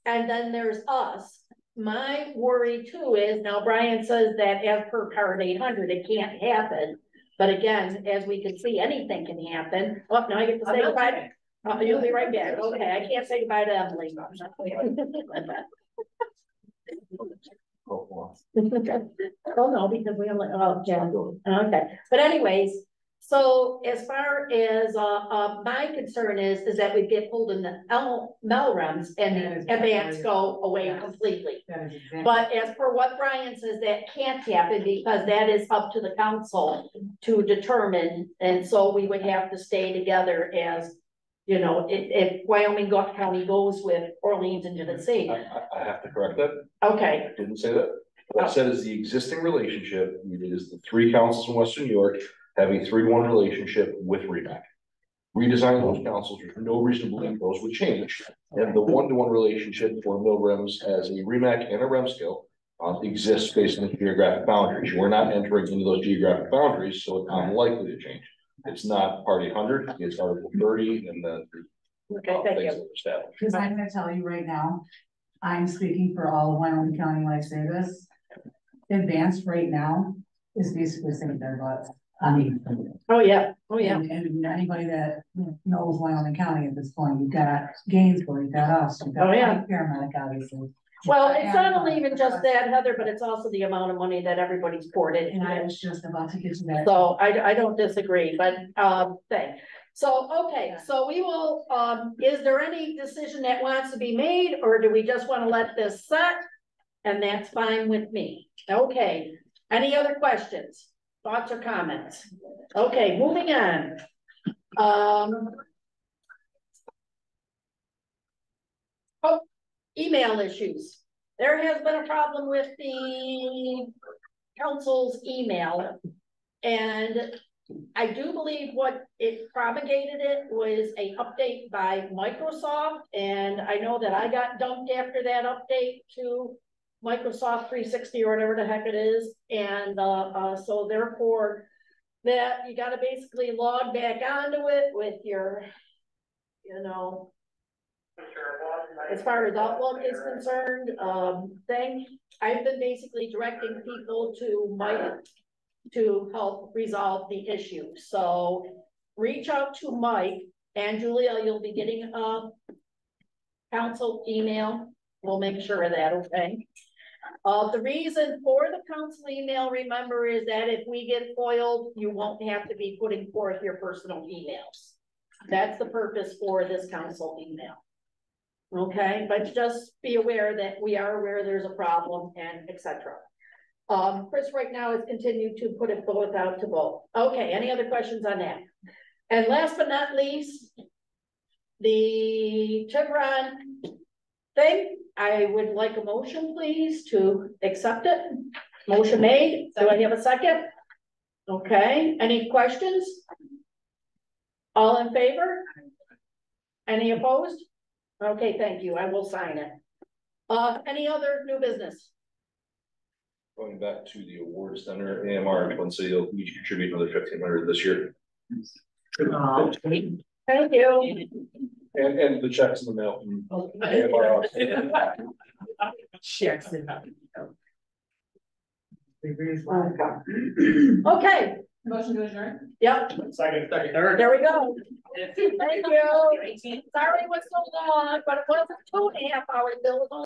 And then there's us. My worry too is, now Brian says that as per Part 800, it can't happen. But again, as we can see, anything can happen. Oh, now I get to say goodbye. Oh, you'll be right back. Okay, I can't say goodbye to Emily. Oh no, because we only, oh, yeah. Okay, but anyways, so as far as my concern is that we get pulled in the WEREMS and the advance go away completely. But as per what Brian says, that can't happen because that is up to the council to determine, and so we would have to stay together as, you know, if Wyoming County goes with Orleans and Genesee. I have to correct that. Okay. I didn't say that. What I said is the existing relationship is the 3 councils in Western New York have a 3-to-1 relationship with REMAC. Redesigning those councils, there's no reason to believe those would change. And the 1-to-1 relationship for WEREMS as a REMAC and a REMSCO exists based on the geographic boundaries. We're not entering into those geographic boundaries, so it's unlikely to change. It's not Part 800, it's Article 30, and the things that were established. Because I'm gonna tell you right now, I'm speaking for all of Wyoming County when I say this. Advanced right now is basically saying their butts. I mean. Oh, yeah. Oh, yeah. And anybody that knows Wyoming County at this point, you've got Gainesville, you've got us, you've got paramedic, obviously. Well, it's not only even just that, Heather, but it's also the amount of money that everybody's poured in. And I was just about to get to that. So I don't disagree, but thing. So, okay, so we will, is there any decision that wants to be made, or do we just want to let this set? And that's fine with me. Okay, any other questions, thoughts or comments? Okay, moving on. Oh, email issues. There has been a problem with the council's email, and I do believe what it propagated it was a update by Microsoft, and I know that I got dumped after that update to Microsoft 360 or whatever the heck it is, and so therefore that you gotta basically log back onto it with your, you know, as far as Outlook is concerned, thing. I've been basically directing people to Mike to help resolve the issue. So reach out to Mike, and Julia, you'll be getting a council email. We'll make sure of that, okay? The reason for the council email, remember, is that if we get foiled, you won't have to be putting forth your personal emails. That's the purpose for this council email. Okay, but just be aware that we are aware there's a problem and etc. Chris right now has continued to put it both out to vote. Okay, any other questions on that? And last but not least, the Chevron thing, I would like a motion, please, to accept it. Motion made. Do I have a second? Okay, any questions? All in favor? Any opposed? Okay, thank you. I will sign it. Any other new business? Going back to the award center, AMR, once they'll each contribute another 1,500 this year. Thank you. And the checks in the mail from AMR. Checks in. Okay. Motion to adjourn? Yep. Second. There we go. Thank you. Sorry it was so long, but it wasn't 2.5 hours. Bill was only